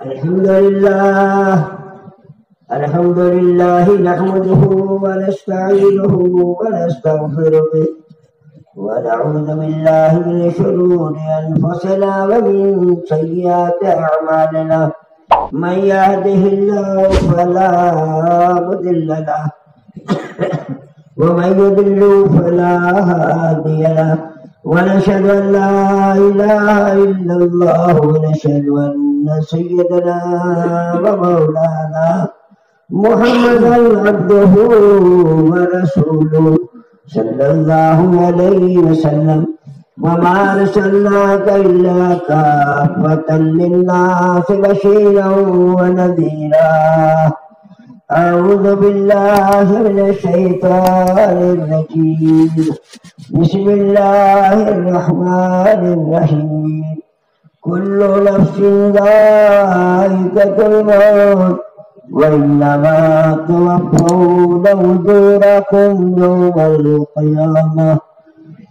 الحمد لله نحمده ونستعينه ونستغفره ونعوذ بالله من شرور أنفسنا ومن سيئات أعمالنا من يهده الله فلا مضل له ومن يضلل فلا هادي له ونشهد أن لا إله إلا الله ونشهد أن سيدنا ومولانا محمدا عبده ورسوله صلى الله عليه وسلم وما أرسلناك إلا كافة للناس بشيرا ونذيرا أعوذ بالله من الشيطان الرجيم بسم الله الرحمن الرحيم كل نفس ذائقة الموت وإنما توفون أجوركم يوم القيامة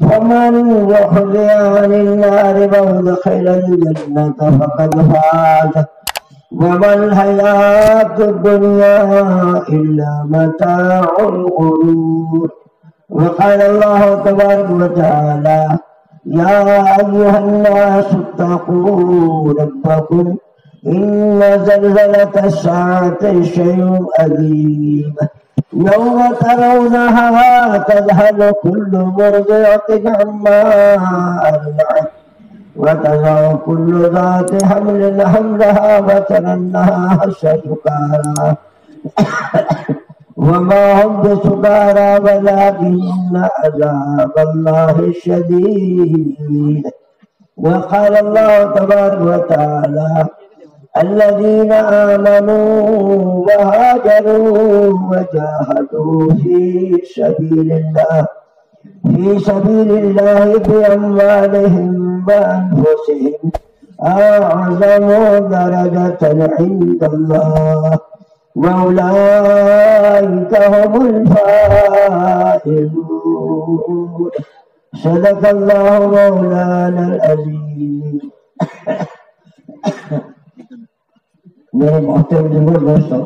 فمن يحزن عن النار ويدخل الجنة فقد فاز وما الحياة الدنيا إلا متاع الغرور. وقال الله تبارك وتعالى يا أيها الناس اتقوا ربكم إن زلزلة الساعة شيء عظيم يوم ترونها تذهل كل مرضعة عما أرضعت وتضع كل ذات حمل حملها وترى الناس سكارى وما هم بسكارى ولكن عذاب الله شديد. وقال الله تبارك وتعالى الذين آمنوا وهاجروا وجاهدوا في سبيل الله بأموالهم وأنفسهم أعظم درجة عند الله وأولئك هم الفائزون. صدق الله مولانا العظيم. میرے محترم دوستوں،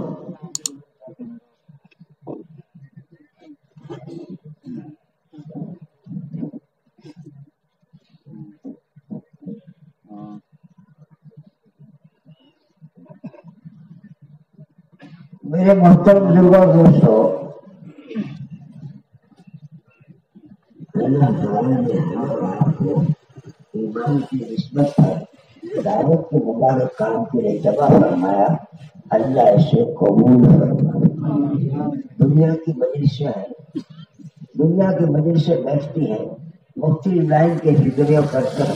میرے محترم بزرگوں دوستوں، اللہ تعالیٰ نے ایمان کی نسبت پر دعوت کے مبارک کام کے لیے جمع فرمایا، اللہ اسے قبول فرمایا۔ دنیا کی مجلسیں بیٹھتی ہیں مختلف لائن کے فکریوں کر کر،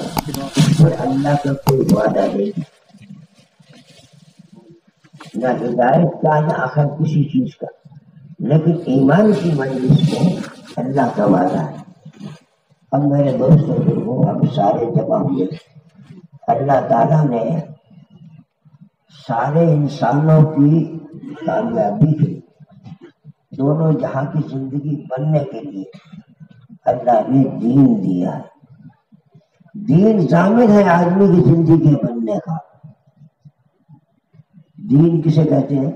اور اللہ کا کوئی وعدہ نہیں، نہ ہدایت کا نہ آخر کسی چیز کا، لیکن ایمان کی مجلس میں اللہ کا وعدہ ہے۔ اب میرے دوستوں کو ہم سارے جمع ہوئے، اللہ تعالیٰ نے سارے انسانوں کی کامیابی کی، دونوں جہاں کی زندگی بننے کے لیے اللہ نے دین دیا ہے۔ دین ضامن ہے آدمی کی زندگی بننے کا۔ دین کسے کہتے ہیں؟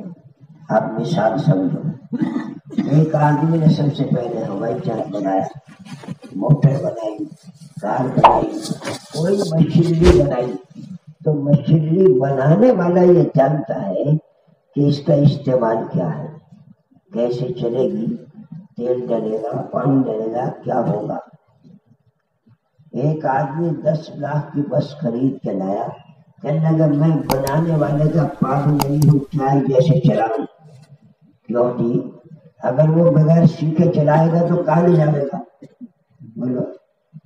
آپ مثال سمجھو، ایک آدمی نے سب سے پہلے ہوائی جہاز بنایا، موٹر بنائی، کار بنائی، کوئی مشینری بنائی، تو مشینری بنانے والا یہ جانتا ہے کہ اس کا استعمال کیا ہے، کیسے چلے گی، تیل ڈلے گا، پانی ڈلے گا، کیا ہوگا۔ ایک آدمی 10 لاکھ کی بس خرید کے لایا، کہنے لگا میں بنانے والے کا پاگل نہیں ہوں، چائے جیسے چلاؤں۔ کیوں جی؟ اگر وہ بغیر سیکھے چلائے گا تو کہاں لے جائے گا؟ بولو،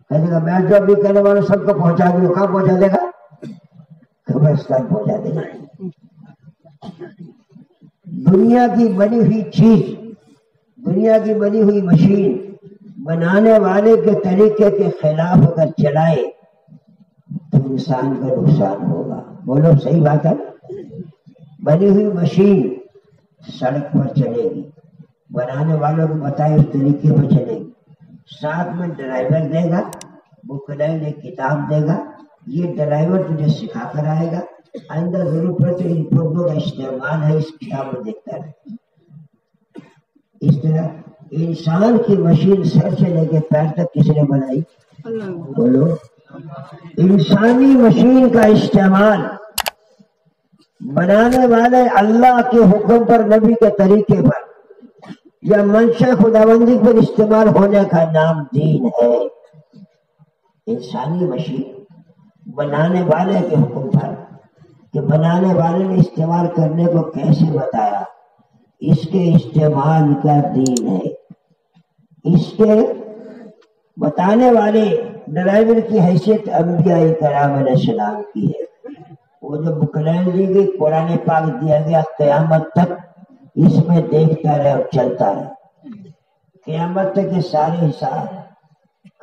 کہنے لگا میں جو ابھی کہنے والا سب کو پہنچا دوں، کہاں پہنچا دے گا؟ قبرستان پہنچا دے گا۔ دنیا کی بنی ہوئی چیز، دنیا کی بنی ہوئی مشین بنانے والے کے طریقے کے خلاف اگر چلائے تو انسان کا نقصان ہوگا۔ بولو صحیح بات ہے؟ بنی ہوئی مشین سڑک پر چلے گی، بنانے والوں کو بتائے اس طریقے پر چلے گی، ساتھ میں ڈرائیور دے گا، بک لائن ایک کتاب دے گا، یہ ڈرائیور تجھے سکھا کر آئے گا، آئندہ ضرورت پڑے تو ان پردوں کا استعمال ہے، اس کتاب میں دیکھتا رہے۔ اس طرح انسان کی مشین سر سے لے کے پیر تک کس نے بنائی؟ بولو۔ انسانی مشین کا استعمال بنانے والے اللہ کے حکم پر، نبی کے طریقے پر یا منشا خداوندی پر استعمال ہونے کا نام دین ہے۔ انسانی مشین بنانے والے کے حکم پر، کہ بنانے والے نے استعمال کرنے کو کیسے بتایا، اس کے استعمال کا دین ہے۔ اس کے بتانے والے ڈرائیور کی حیثیت انبیاء کرام علیہ السلام کی ہے۔ وہ جو بکلین دی گئی، قرآن پاک دیا گیا، قیامت تک اس میں دیکھتا رہے اور چلتا رہے۔ قیامت تک یہ سارے حساب،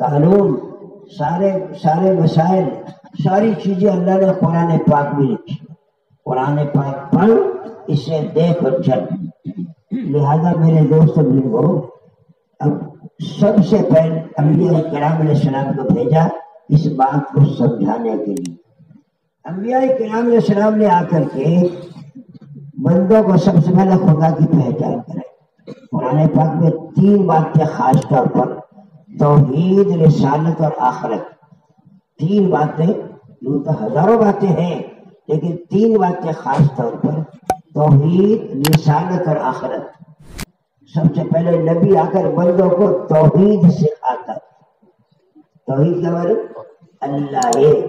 قانون، سارے مسائل، ساری چیزیں اللہ نے قرآن پاک میں لکھی۔ قرآن پاک پڑھ، اسے دیکھ اور چل۔ لہذا میرے دوست بزرگوں، اب سب سے پہلے انبیاء کرام علیہ السلام کو بھیجا اس بات کو سمجھانے کے لیے۔ انبیاء کرام علیہ السلام نے آ کر کے بندوں کو سب سے پہلے خدا کی پہچان کرائی۔ قرآن پاک میں 3 باتیں خاص طور پر، توحید، رسالت اور آخرت، 3 باتیں، یوں تو ہزاروں باتیں ہیں لیکن 3 باتیں خاص طور پر، توحید، رسالت اور آخرت۔ سب سے پہلے نبی آ کر بندوں کو توحید سکھاتا۔ توحید کے بارے اللہ ایک،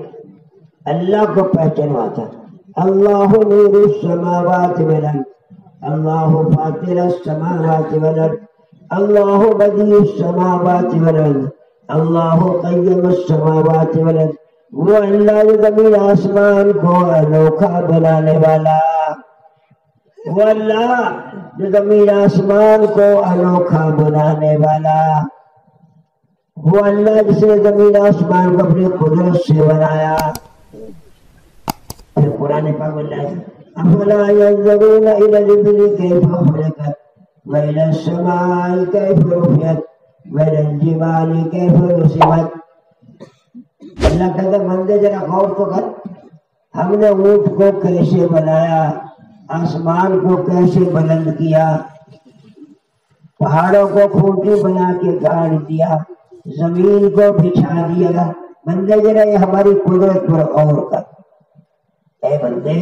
اللہ کو پہچانواتا۔ اللہ نور السماوات والارض، اللہ فاطر السماوات والارض، اللہ بدیع السماوات والارض، اللہ قیم السماوات والارض۔ وہ اللہ جو زمین آسمان کو انوکھا بنانے والا، وہ اللہ جو زمین آسمان کو انوکھا بنانے والا، وہ اللہ جس نے زمین آسمان کو اپنی قدرت سے بنایا۔ پھر قرآن پاک اللہ ہے افلا ينظرون الى الابل كيف خلقت والى السماء كيف رفعت والى الجبال كيف نصبت۔ اللہ کہتا بندے ذرا غور تو کر، ہم نے اونٹ کو کیسے بنایا، آسمان کو کیسے بلند کیا، پہاڑوں کو کھوٹی بنا کے گاڑ دیا، زمین کو بچھا دیا۔ بندے ذرا یہ ہماری قدرت پر غور کر۔ اے بندے،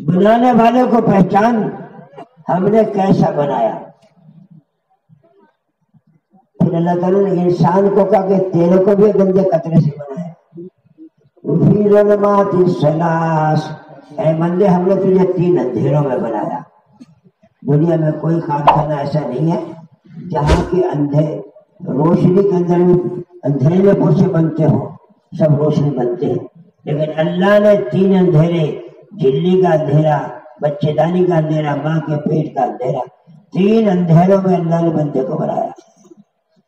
بنانے والے کو پہچان، ہم نے کیسا بنایا۔ پھر اللہ تعالیٰ نے انسان کو کہا کہ تیرے کو بھی گندے قطرے سے بنایا۔ فی ظلمات الثلاث، اے بندے ہم نے تجھے 3 اندھیروں میں بنایا۔ دنیا میں کوئی کارخانہ ایسا نہیں ہے جہاں کے روشنی کے اندر اندھیرے میں پورے بنتے ہوں، سب روشنی بنتے ہیں، لیکن اللہ نے 3 اندھیرے، جھلی کا اندھیرا، بچے دانی کا اندھیرا، ماں کے پیٹ کا اندھیرا، 3 اندھیروں میں اللہ نے بندے کو بنایا۔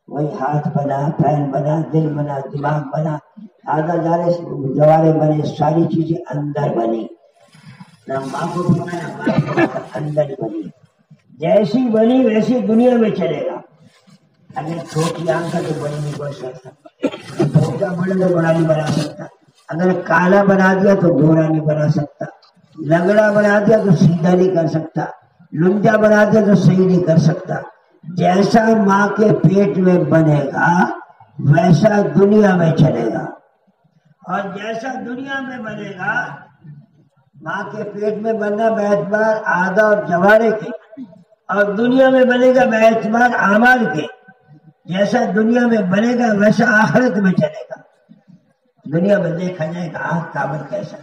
وہی ہاتھ بنا، پیر بنا، دل بنا، دماغ بنا، جوارے بنے، ساری چیزیں اندر بنی۔ نہ ماں کو بنایا، ماں کو اندر بنی، جیسی بنی ویسی دنیا میں چلے گا۔ اگر چھوٹی آنکھ ہے تو بڑی نہیں بن سکتا، چھوٹا بڑے تو بڑا نہیں بنا سکتا، اگر کالا بنا دیا تو گورا نہیں بنا سکتا، لنگڑا بنا دیا تو سیدھا نہیں کر سکتا، لنجا بنا دیا تو صحیح نہیں کر سکتا۔ جیسا ماں کے پیٹ میں بنے گا ویسا دنیا میں چلے گا، اور جیسا دنیا میں بنے گا، ماں کے پیٹ میں بننا باعتبار اعضاء اور جوارے کے، اور دنیا میں بنے گا باعتبار اعمال کے۔ جیسا دنیا میں بنے گا ویسا آخرت میں چلے گا۔ دنیا میں دیکھا جائے گا آنکھ کا عمل کیسا،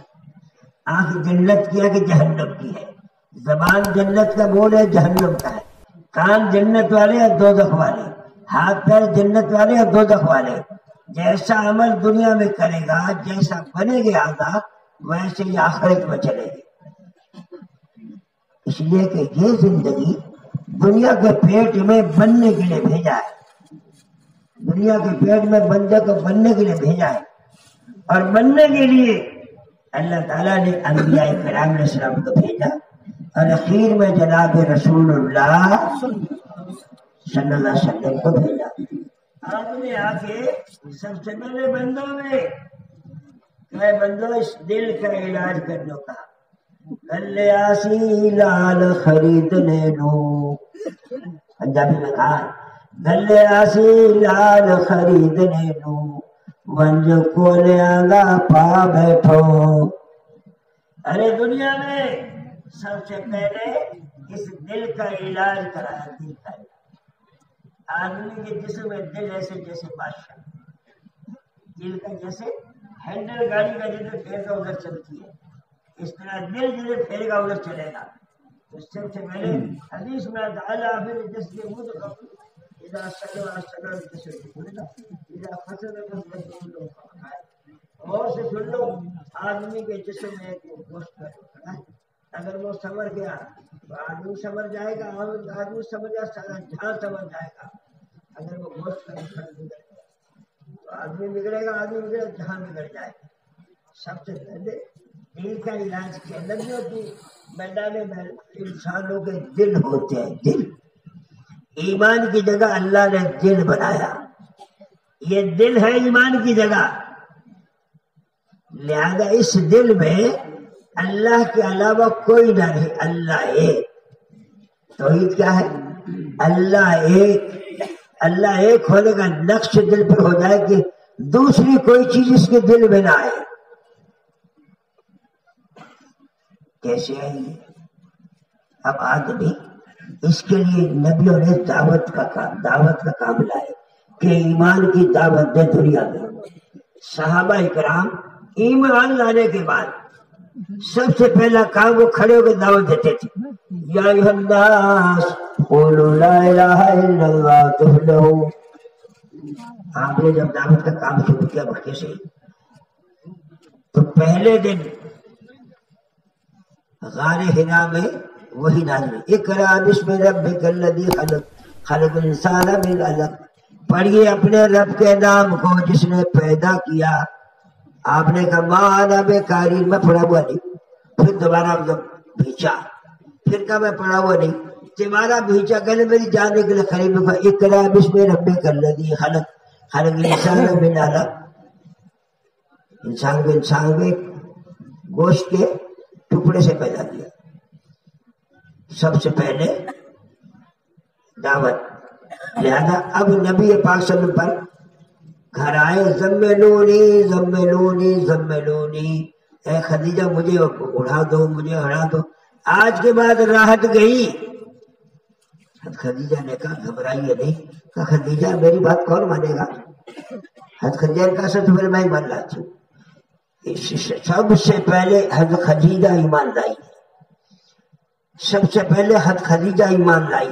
آنکھ جنت کی ہے کہ جہنم کی ہے، زبان جنت کا بول ہے جہنم کا ہے، کان جنت والے یا دوزخ والے، ہاتھ پیر جنت والے یا دوزخ والے۔ جیسا عمل دنیا میں کرے گا، جیسا بنے گے آگا، ویسے ہی آخرت میں چلے گی۔ اس لیے کہ یہ زندگی دنیا کے پیٹ میں بننے کے لیے بھیجا ہے، دنیا کے پیٹ میں بندے کو بننے کے لیے بھیجا ہے، اور بننے کے لیے اللہ تعالیٰ نے انبیاء کرام علیہ السلام کو بھیجا، اور اخیر میں جناب رسول اللہ صلی اللہ علیہ وسلم کو بھیجا۔ آپ نے آ کے سب سے پہلے بندوں میں کہ بندوں اس دل کا علاج کر لو، کہا گلے آسی لال خریدنے نو، پنجابی میں کہا گلے آسی لال خریدنے نو، ونج کولیاں دا پا بیٹھو۔ ارے دنیا میں سب سے پہلے اس دل کا علاج کرایا، دل کا علاج۔ آدمی کے جسم میں دل ایسے جیسے بادشاہ، دل کا جیسے ہینڈل گاڑی کا جدھر پھیر گا ادھر چلتی ہے، اس طرح دل جدھر پھیرے گا ادھر چلے گا۔ تو سب سے پہلے حدیث میں تعالیٰ پھر جس کے مجھ کو اذا سجا سجا جسے بولنا اذا فسد فسد اور سے سن لو، آدمی کے جسم میں ایک گوشت ہے، اگر وہ سمر گیا تو آدمی سمر جائے گا، آدمی سمجھ گیا جہاں سمجھ جائے گا۔ اگر وہ گوشت کا بگڑ گیا تو آدمی بگڑے گا، آدمی بگڑے جہاں بگڑ جائے گا۔ سب سے پہلے دل کا علاج کیا، نبیوں کی میدان میں انسانوں کے دل ہوتے ہیں، دل۔ ایمان کی جگہ اللہ نے دل بنایا، یہ دل ہے ایمان کی جگہ، لہذا اس دل میں اللہ کے علاوہ کوئی نہ رہے، اللہ ایک۔ توحید کیا ہے؟ اللہ ایک۔ اللہ ایک ہونے کا نقش دل پر ہو جائے کہ دوسری کوئی چیز اس کے دل میں نہ آئے۔ کیسے آئے گی؟ اب آدمی اس کے لیے نبیوں نے دعوت کا کام لائے کہ ایمان کی دعوت دے دنیا میں۔ صحابہ کرام ایمان لانے کے بعد سب سے پہلا کام وہ کھڑے ہو کے دعوت دیتے تھے، یا ایھا الناس قولوا لا الہ الا اللہ تفلحوا۔ آپ نے جب دعوت کا کام شروع کیا مکے سے، تو پہلے دن غار حرا میں وہی نازل، اقرأ بسم ربک الذی خلق، خلق الانسان من علق۔ پڑھیے اپنے رب کے نام کو جس نے پیدا کیا۔ آپ نے کہا ماں انا بقاری، میں پڑھا ہوا نہیں۔ پھر دوبارہ بھیجا، پھر کہا میں پڑھا ہوا نہیں، تمہارا بھیجا گلے میری جانے کے لیے قریب میں اقرأ بسم ربک الذی خلق، خلق الانسان من علق۔ انسان کو گوشت کے ٹکڑے سے پیدا کیا۔ سب سے پہلے دعوت، لہذا اب نبی پاک صلی اللہ علیہ وسلم پر گھر آئے، زملونی زملونی زملونی، اے خدیجہ مجھے اڑا دو، مجھے اڑا دو، آج کے بعد راحت گئی۔ خدیجہ نے کہا گھبرائیے نہیں، کہا خدیجہ میری بات کون مانے گا؟ حضرت خدیجہ نے کہا سب سے پہلے میں ایمان لاتی ہوں۔ سب سے پہلے حضرت خدیجہ ایمان لائی، سب سے پہلے حضرت خدیجہ ایمان لائی،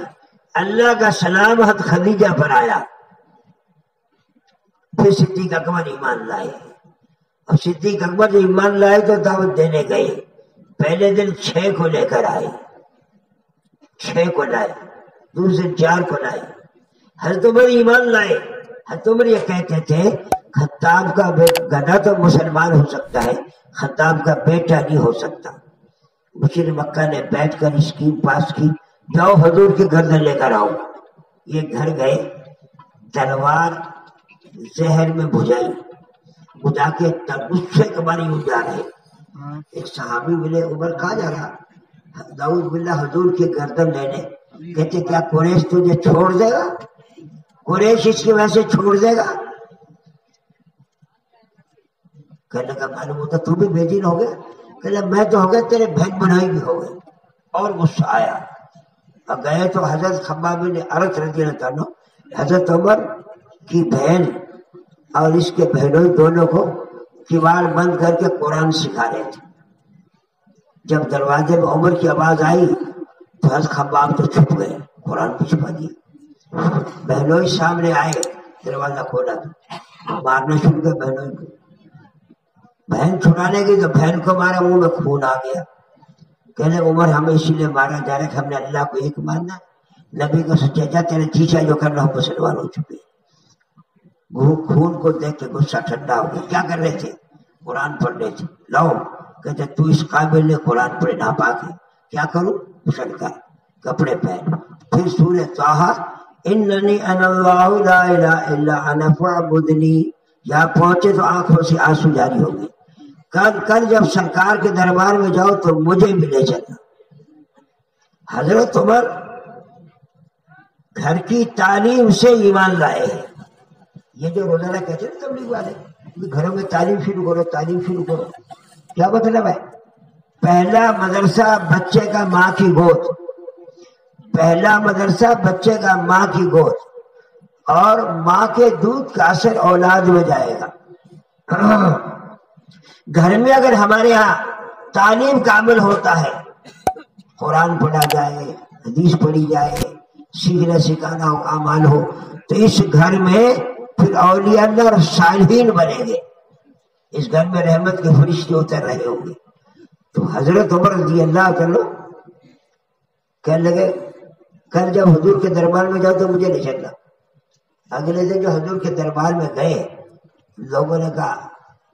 اللہ کا سلام حضرت خدیجہ پر آیا۔ پھر صدیق اکبر ایمان لائے، اور صدیق اکبر جو ایمان لائے تو دعوت دینے گئے، پہلے دن 6 کو لے کر آئے، 6 کو لائے، دوسرے 4 کو لائے۔ حضرت عمر ایمان لائے، حضرت عمر یہ کہتے تھے خطاب کا گدھا تو مسلمان ہو سکتا ہے، خطاب کا بیٹا نہیں ہو سکتا۔ مشیر مکہ نے بیٹھ کر اسکیم پاس کی، جاؤ حضور کے گردن لے کر آؤ۔ یہ گھر گئے، تلوار زہر میں بجھائی، بجھا کے غصے کے مارے یوں جا رہے، ایک صحابی ملے، عمر کہاں جا رہا؟ داؤد باللہ حضور کے گردن لینے۔ کہتے کیا قریش تجھے چھوڑ دے گا؟ قریش اس کی وجہ سے چھوڑ دے گا؟ کہنے کا معلوم ہوتا تو بھی بے دین ہو گیا؟ کہنے میں تو ہو گیا، تیرے بہن بھائی بھی ہو گئے۔ اور غصہ آیا، اور گئے تو حضرت خباب بن ارت رضی اللہ عنہ حضرت عمر کی بہن اور اس کے بہنوں دونوں کو کیوار بند کر کے قرآن سکھا رہے تھے۔ جب دروازے میں عمر کی آواز آئی تو حضرت خباب تو چھپ گئے، قرآن کو چھپا دیا۔ بہنوں سامنے آئے، دروازہ کھولا تو مارنا شروع کیا بہنوں کو۔ بہن چھڑانے گئی تو بہن کو مارا، منہ میں خون آ گیا۔ کہنے عمر ہمیں اسی لیے مارا جا رہا ہے کہ ہم نے اللہ کو ایک ماننا، نبی کو سچا جا تیرے چیچا جو کرنا ہو مسلمان ہو چکے۔ خون کو دیکھ کے غصہ ٹھنڈا ہو گیا۔ کیا کر رہے تھے؟ قرآن پڑھ رہے تھے۔ لاؤ، کہتے تو اس قابل نے قرآن پڑھے ناپاک ہے، کیا کروں؟ پسند کر کپڑے پہن۔ پھر سورہ طٰہٰ اننی انا اللہ لا الہ الا انا فاعبدنی، یہاں پہنچے تو آنکھوں سے آنسو جاری ہو گئے۔ کل جب سرکار کے دربار میں جاؤ تو مجھے بھی لے چلنا۔ حضرت عمر گھر کی تعلیم سے ایمان لائے ہیں۔ یہ جو روزانہ کہتے ہیں تبلیغ والے گھروں میں تعلیم شروع کرو، تعلیم شروع کرو، کیا مطلب ہے؟ پہلا مدرسہ بچے کا ماں کی گود، پہلا مدرسہ بچے کا ماں کی گود، اور ماں کے دودھ کا اثر اولاد میں جائے گا۔ گھر میں اگر ہمارے ہاں تعلیم کا عمل ہوتا ہے، قرآن پڑھا جائے، حدیث پڑھی جائے، سیکھنا سکھانا ہو، اعمال ہو، تو اس گھر میں پھر اولیاء اللہ اور صالحین بنیں گے، اس گھر میں رحمت کے فرشتے اتر رہے ہوں گے۔ تو حضرت عمر رضی اللہ عنہ کہنے لگے کل جب حضور کے دربار میں جاؤ تو مجھے نہیں چلنا۔ اگلے دن جو حضور کے دربار میں گئے، لوگوں نے کہا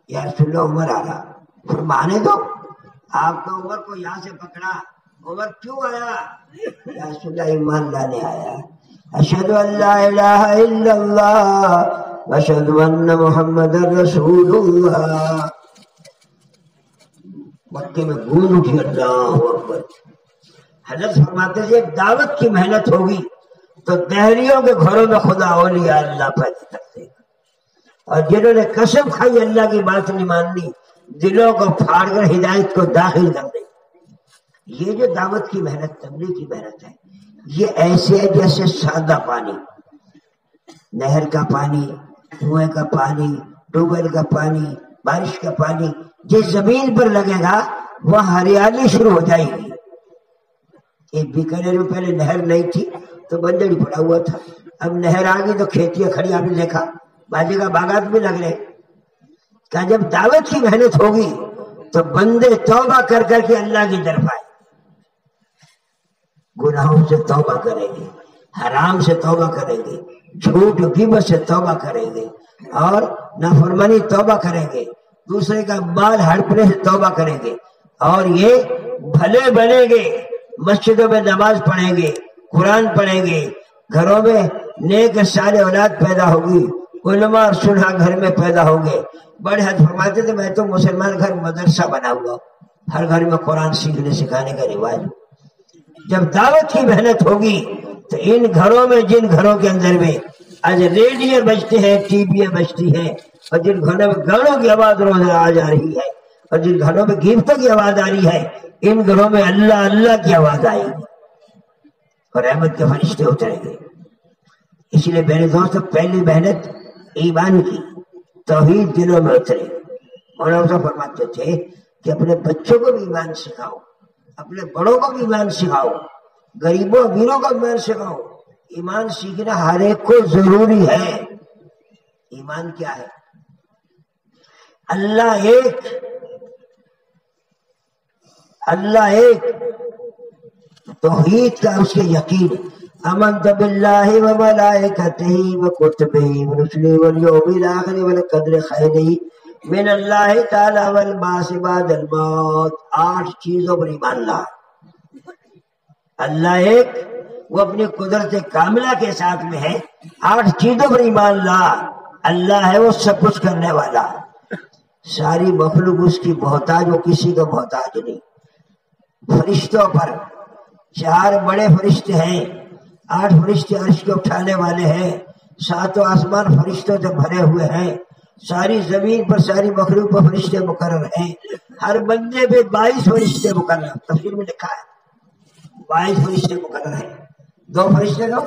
یا رسول اللہ عمر آ رہا، پھر مانے دو، آپ تو عمر کو یہاں سے پکڑا، عمر کیوں آیا؟ یا رسول اللہ ایمان لانے آیا، اشہد ان لا الہ الا اللہ واشہد ان محمد رسول اللہ۔ مکے میں گونج اٹھی، اللہ اکبر۔ حضرت فرماتے ہیں دعوت کی محنت ہوگی تو دہریوں کے گھروں میں خدا اولیاء اللہ پیدا کر دے گا، اور جنہوں نے قسم کھائی اللہ کی بات نہیں ماننی، دلوں کو پھاڑ کر ہدایت کو داخل کر دے گا۔ یہ جو دعوت کی محنت، تبلیغ کی محنت ہے، یہ ایسے ہے جیسے سادہ پانی، نہر کا پانی، کنویں کا پانی، ٹیوب ویل کا پانی، بارش کا پانی جس زمین پر لگے گا وہ ہریالی شروع ہو جائے گی۔ ایک بیکانیر میں پہلے نہر نہیں تھی تو بنجر ہی پڑا ہوا تھا، اب نہر آ گئی تو کھیتیاں کھڑی، آپ نے دیکھا باجے کا باغات بھی لگ رہے۔ کہ جب دعوت کی محنت ہوگی تو بندے توبہ کر کر کے اللہ کی طرف آئے، گناہوں سے توبہ کریں گے، حرام سے توبہ کریں گے، جھوٹ غیبت سے توبہ کریں گے، اور نافرمانی توبہ کریں گے، دوسرے کا مال ہڑپنے سے توبہ کریں گے، اور یہ بھلے بنیں گے، مسجدوں میں نماز پڑھیں گے، قرآن پڑھیں گے، گھروں میں نیک صالح اولاد پیدا ہوگی، علماء اور صلحاء گھر میں پیدا ہوں گے۔ بڑے حد فرماتے تھے میں تو مسلمان گھر مدرسہ بنا ہوا، ہر گھر میں قرآن سیکھنے سکھانے کا رواج۔ جب دعوت کی محنت ہوگی تو ان گھروں میں، جن گھروں کے اندر میں آج ریڈیو بجتے ہیں، ٹی وی بجتی ہیں، اور جن گھروں میں گانوں کی آواز روز آ جا رہی ہے، اور جن گھروں میں گیبتوں کی آواز آ رہی ہے، ان گھروں میں اللہ اللہ کی آواز آئے گی اور رحمت کے فرشتے اتریں گے۔ اس لیے میرے دوستوں، پہلی محنت ایمان کی، توحید دلوں میں اترے۔ مولانا صاحب فرماتے تھے کہ اپنے بچوں کو بھی ایمان سکھاؤ، اپنے بڑوں کو بھی ایمان سکھاؤ، غریبوں امیروں کو ایمان سکھاؤ۔ ایمان سیکھنا ہر ایک کو ضروری ہے۔ ایمان کیا ہے؟ اللہ ایک، اللہ ایک، توحید کا اس کے یقین، آمنت باللہ وملائکتہ وکتبہ ورسلہ والیوم الآخر والقدر خیرہ من اللہ تعالی والبعث بعد الموت۔ 8 چیزوں پر ایمان لا۔ اللہ ایک، وہ اپنی قدرت کاملہ کے ساتھ میں ہے، 8 چیزوں پر ایمان لا۔ اللہ ہے وہ سب کچھ کرنے والا، ساری مخلوق اس کی محتاج، وہ کسی کا محتاج نہیں۔ فرشتوں پر 4 بڑے فرشتے ہیں، 8 فرشتے عرش کو اٹھانے والے ہیں، 7 آسمان فرشتوں سے بھرے ہوئے ہیں، ساری زمین پر، ساری مخلوق پر فرشتے مقرر ہیں، ہر بندے پہ 22 فرشتے مقرر، تفسیر میں لکھا ہے 22 فرشتے مقرر ہیں۔ 2 فرشتے تو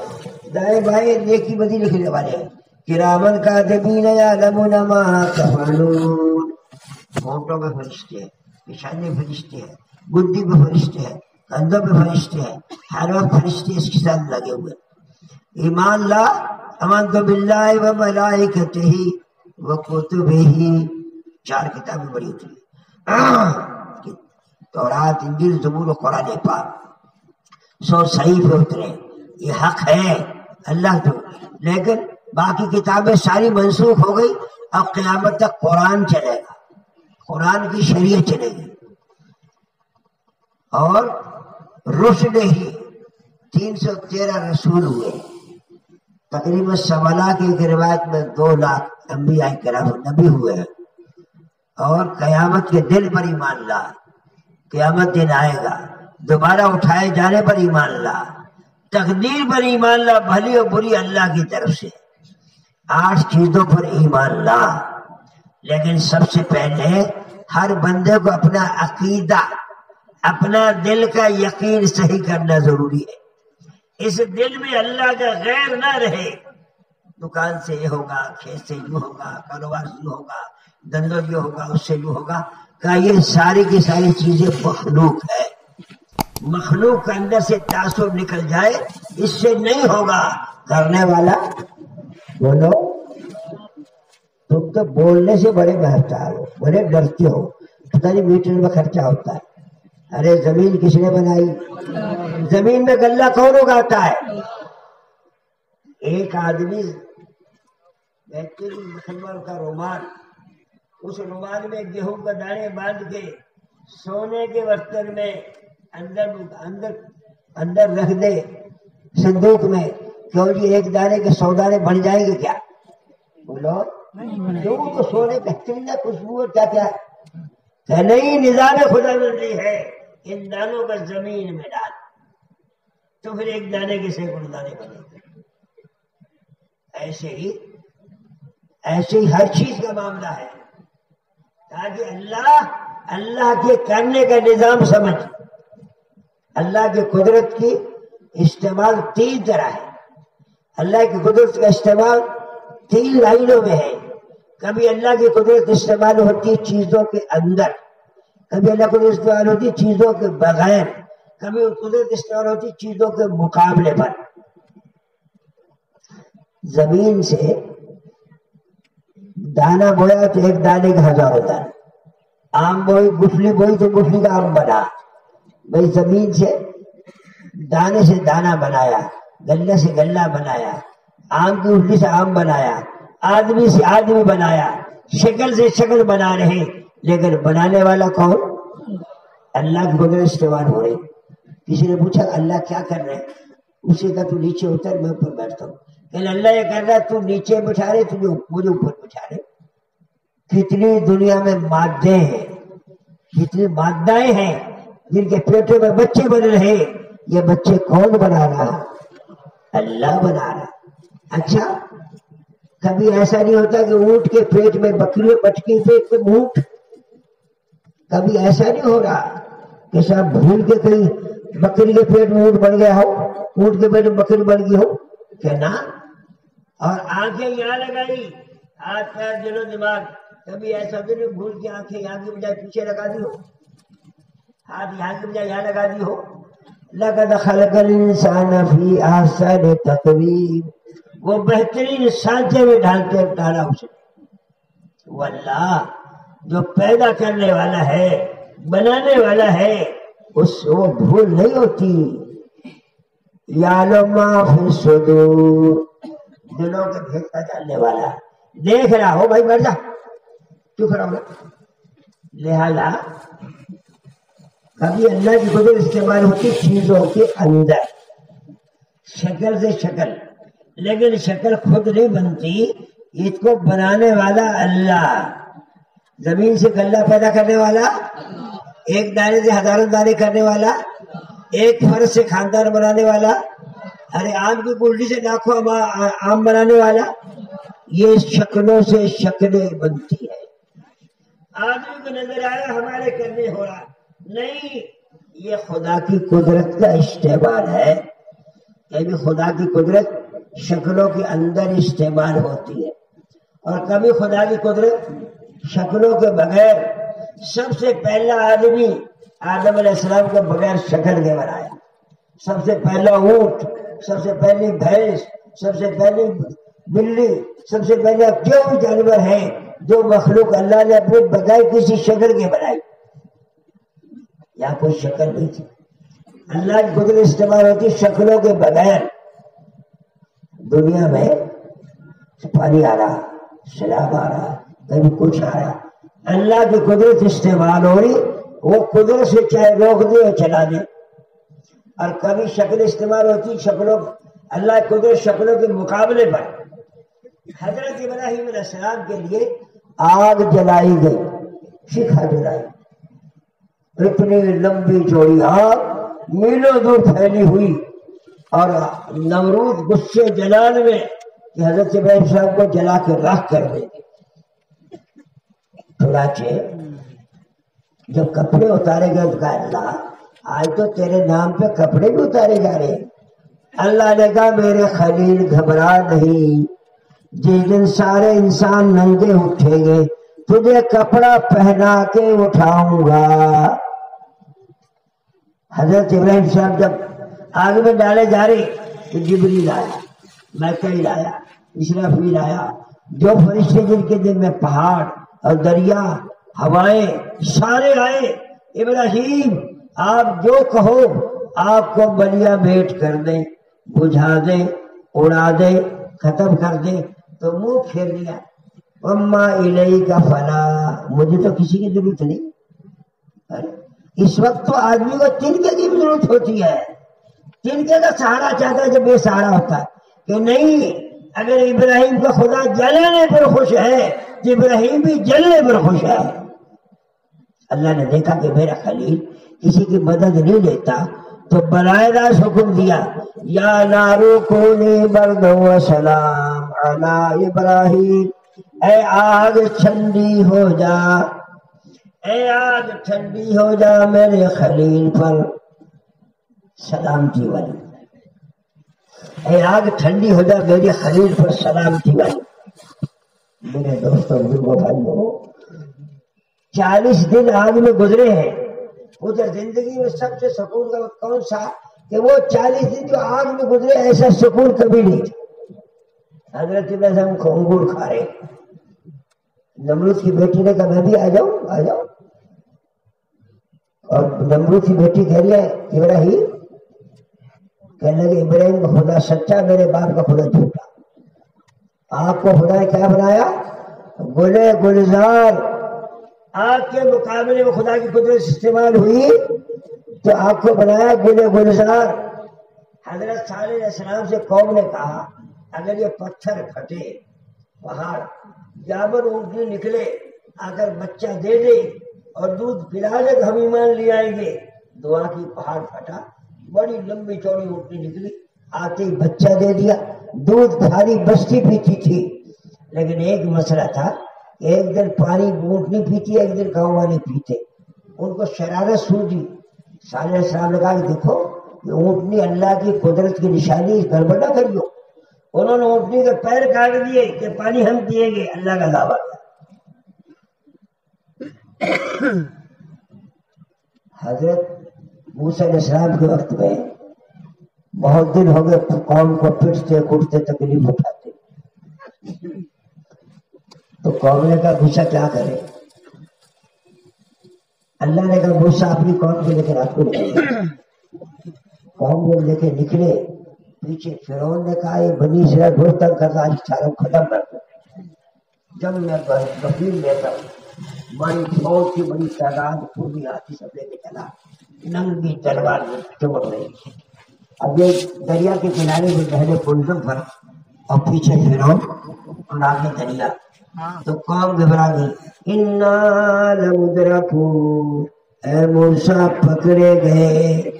دائیں بائیں نیکی بدی لکھنے والے ہیں، کرامن کاتبین یعلمون ما تفعلون۔ ہونٹوں پہ فرشتے ہیں، پیشانی فرشتے ہیں، گدی پہ فرشتے ہیں، کندھوں پہ فرشتے ہیں، ہر وقت فرشتے اس کے ساتھ لگے ہوئے۔ ایمان لا، آمنت باللہ وملائکتہ وکتبہ، 4 کتابیں بڑی ہوتی ہیں، تورات، انجیل، زبور و قرآن پاک، 100 صحیفے اترے۔ یہ حق ہے اللہ تو، لیکن باقی کتابیں ساری منسوخ ہو گئی، اب قیامت تک قرآن چلے گا، قرآن کی شریعت چلے گی۔ اور رسل ہی 313 رسول ہوئے، تقریباً 1.25 لاکھ کی روایت میں 2 لاکھ انبیاء کرام نبی ہوئے ہیں، اور قیامت کے دن پر ایمان لا، قیامت دن آئے گا، دوبارہ اٹھائے جانے پر ایمان لا، تقدیر پر ایمان لا، بھلی اور بری اللہ کی طرف سے، 8 چیزوں پر ایمان لا۔ لیکن سب سے پہلے ہر بندے کو اپنا عقیدہ، اپنا دل کا یقین صحیح کرنا ضروری ہے۔ اس دل میں اللہ کا غیر نہ رہے، دکان سے یہ ہوگا، کھیت سے یوں ہوگا، کاروبار سے یوں ہوگا، دندوں یہ ہوگا، اس سے یوں ہوگا، کہ یہ ساری کی ساری چیزیں مخلوق ہے۔ مخلوق کے اندر سے تعصب نکل جائے، اس سے نہیں ہوگا۔ کرنے والا بولو، تم تو بولنے سے بڑے بہتر ہو، بڑے ڈرتے ہو، پتہ نہیں میٹر میں خرچہ ہوتا ہے۔ ارے زمین کس نے بنائی؟ زمین میں غلہ کون اگاتا ہے؟ ایک آدمی بہترین مسلمان کا رومال، اس رومال میں گیہوں کا دانے باندھ کے سونے کے برتن میں اندر رکھ دے صندوق میں، کیوں جی 1 دانے کے 100 دانے بن جائیں گے کیا؟ بولو جو تو سونے بہترین خوشبو کیا کیا ہے؟ نہیں، نظام خدا بندی ہے، ان دانوں کا زمین میں ڈال تو پھر 1 دانے کے 100 دانے بنے گے۔ ایسے ہی ہر چیز کا معاملہ ہے، تاکہ اللہ کے کرنے کا نظام سمجھ۔ اللہ کی قدرت کی استعمال 3 طرح ہے۔ اللہ کی قدرت کا استعمال 3 لائنوں میں ہے۔ کبھی اللہ کی قدرت استعمال ہوتی ہے چیزوں کے اندر، کبھی اللہ کی قدرت استعمال ہوتی ہے چیزوں کے بغیر، کبھی قدرت استعمال ہوتی ہے چیزوں کے مقابلے پر۔ زمین سے دانا بویا تو 1 دانے کا 1000 دانے، آم بوئی، گٹھلی بوئی تو گٹھلی کا آم بنا۔ بھائی زمین سے دانے سے دانا بنایا، گلے سے گلہ بنایا، آم کی گٹھلی سے آم بنایا، آدمی سے آدمی بنایا، شکل سے شکل بنا رہے، لیکن بنانے والا کون؟ اللہ کی قدرت استعمال ہو رہی۔ کسی نے پوچھا اللہ کیا کر رہے؟ اسے کہا تو نیچے اتر، میں اوپر بیٹھتا ہوں۔ کہ اللہ یہ کر رہا ہے تو نیچے بٹھا رہے، تجھے مجھے اوپر بٹھا رہے۔ کتنی دنیا میں مادے ہیں، کتنی مادائیں ہیں جن کے پیٹوں میں بچے بن رہے، یہ بچے کون بنا رہا؟ اللہ بنا رہا۔ اچھا کبھی ایسا نہیں ہوتا کہ اونٹ کے پیٹ میں بکری، بٹکی پیٹ میں اونٹ؟ کبھی ایسا نہیں ہو رہا کہ صاحب بھول کے کہیں بکری کے پیٹ میں اونٹ بن گیا ہو، اونٹ کے پیٹ میں بکری بن گئی ہو کہ نا؟ اور آنکھیں یہاں لگائی، ہاتھ پیر دل و دماغ، کبھی ایسا بھی نہیں بھول کے آنکھیں یہاں کی بجائے پیچھے لگا دی ہو، ہاتھ یہاں کی بجائے یہاں لگا دی ہو۔ لقد خلق الانسان فی احسن تقویم، وہ بہترین سانچے میں ڈالا اسے۔ وہ اللہ جو پیدا کرنے والا ہے، بنانے والا ہے، اس وہ بھول نہیں ہوتی۔ یعلم ما فی الصدور، دلوں کے بھید کا جاننے والا ہے، دیکھ رہا ہو بھائی مر جا، چپ رہو نا۔ لہذا کبھی اللہ کی قدرت استعمال ہوتی چیزوں کے اندر، شکل سے شکل، لیکن شکل خود نہیں بنتی، اس کو بنانے والا اللہ۔ زمین سے غلہ پیدا کرنے والا، 1 دانے سے 1000 دانے کرنے والا، 1 فرض سے خاندان بنانے والا، ارے آم کی گلڈی سے لاکھوں آم بنانے والا۔ یہ شکلوں سے شکلیں بنتی ہے۔ آدمی کو نظر آ رہا ہمارے کرنے ہو رہا، نہیں، یہ خدا کی قدرت کا استعمال ہے۔ یہ بھی خدا کی قدرت شکلوں کے اندر استعمال ہوتی ہے، اور کبھی خدا کی قدرت شکلوں کے بغیر۔ سب سے پہلا آدمی آدم علیہ السلام کو بغیر شکل کے بنایا، سب سے پہلا اونٹ، سب سے پہلی بھینس، سب سے پہلی بلی، سب سے پہلا جو بھی جانور ہے، جو مخلوق اللہ نے اپنے بغیر کسی شکل کے بنائی، یا کوئی شکل نہیں تھی۔ اللہ کی قدرت استعمال ہوتی شکلوں کے بغیر۔ دنیا میں پانی آ رہا، سیلاب آ رہا، کبھی کچھ آ رہا، اللہ کی قدرت استعمال ہو رہی، وہ قدرت سے چاہے روک دے اور چلا دے۔ اور کبھی شکل استعمال ہوتی شکلوں، اللہ کی قدرت شکلوں کے مقابلے پر۔ حضرت ابراہیم علیہ السلام کے لیے آگ جلائی گئی، شکھا جلائی، اتنی لمبی چوڑی آگ میلوں دور پھیلی ہوئی، اور نمرود غصے جلال میں کہ حضرت ابراہیم صاحب کو جلا کے راکھ کر دیں گے۔ چنانچہ جب کپڑے اتارے گئے تو کہا اللہ آج تو تیرے نام پہ کپڑے بھی اتارے جا رہے ہیں۔ اللہ نے کہا میرے خلیل گھبرا نہیں، جس دن سارے انسان ننگے اٹھیں گے تجھے کپڑا پہنا کے اٹھاؤں گا۔ حضرت ابراہیم صاحب جب آگ میں ڈالے جا رہے تو جبریل آیا، میکائیل آیا، اسرافیل آیا، جو فرشتے جن کے دل میں پہاڑ اور دریا ہوائیں سارے آئے، ابراہیم آپ جو کہو آپ کو بلیا بھیٹ کر دیں، بجھا دیں، اڑا دیں، ختم کر دیں، تو منہ پھیر لیا، اما الیک فلا، مجھے تو کسی کی ضرورت نہیں۔ اس وقت تو آدمی کو تنکے کی بھی ضرورت ہوتی ہے، تنکے کا سہارا چاہتا ہے جب بے سہارا ہوتا ہے، کہ نہیں اگر ابراہیم کا خدا جلانے پر خوش ہے تو ابراہیم بھی جلنے پر خوش ہے۔ اللہ نے دیکھا کہ میرا خلیل کسی کی مدد نہیں لیتا تو براہ راست حکم دیا یا نارو کونی بردا و سلام علی ابراہیم، اے آگ ٹھنڈی ہو جا، اے آگ ٹھنڈی ہو جا میرے خلیل پر سلامتی والی، اے آگ ٹھنڈی ہو جا میرے خلیل پر سلامتی والی۔ میرے دوستوں بزرگوں بھائیوں، 40 دن آگ میں گزرے ہیں، ادھر زندگی میں سب سے سکون کا وقت کون سا کہ وہ 40 دن جو آگ میں گزرے ایسا سکون کبھی نہیں تھا۔ حضرت ابراہیم کو انگور کھا رہے، نمرود کی بیٹی نے کہا میں بھی آ جاؤں، آ جاؤ، اور نمرود کی بیٹی کہہ رہی ہے ابراہیم، کہنے لگے ابراہیم کا خدا سچا میرے باپ کا خدا جھوٹا، آپ کو خدا نے کیا بنایا؟ گلے گلزار، آگ کے مقابلے میں خدا کی قدرت استعمال ہوئی تو آپ کو بنایا گلے گلزار۔ حضرت صالح علیہ السلام سے قوم نے کہا اگر یہ پتھر پھٹے، پہاڑ جابر اونٹنی نکلے، اگر بچہ دے دے اور دودھ پلا دے تو ہم ایمان لے آئیں گے۔ دعا کی، پہاڑ پھٹا، بڑی لمبی چوڑی اونٹنی نکلی، آتے ہی بچہ دے دیا، دودھ ساری بستی پیتی تھی، لیکن ایک مسئلہ تھا، ایک دن پانی اونٹنی پیتی، ایک دن گاؤں والے پیتے، ان کو شرارت سوجی۔ صالح علیہ السلام نے کہا کہ دیکھو یہ اونٹنی اللہ کی قدرت کی نشانی، گڑبڑ نہ کریو۔ انہوں نے اونٹنی کے پیر کاٹ دیے کہ پانی ہم پیئیں گے، اللہ کا دعویٰ کیا۔ حضرت موسیٰ علیہ السلام کے وقت میں بہت دن ہو گئے قوم کو پٹتے کٹتے تکلیف اٹھاتے، تو قوم نے کہا موسیٰ کیا کرے؟ اللہ نے کہا موسیٰ اپنی قوم کو لے کر آپ کو نکلے۔ قوم کو لے کے نکلے، پیچھے فرعون نے کہا یہ بنی اسرائیل بہت تنگ کرتا، آج سارا ختم کر دو۔ جب میں کفیل لیتا ہوں، بڑی فوج کی بڑی تعداد پوری ہاتھی سب لے کے چلا، ننگی تلوار میں چمک رہی۔ اب یہ دریا کے کنارے میں پہلے پنڈم پر اور پیچھے فرعون اور آگے دریا، تو قوم گھبرا گئی، انا لمدرکون، اے موسیٰ پکڑے گئے۔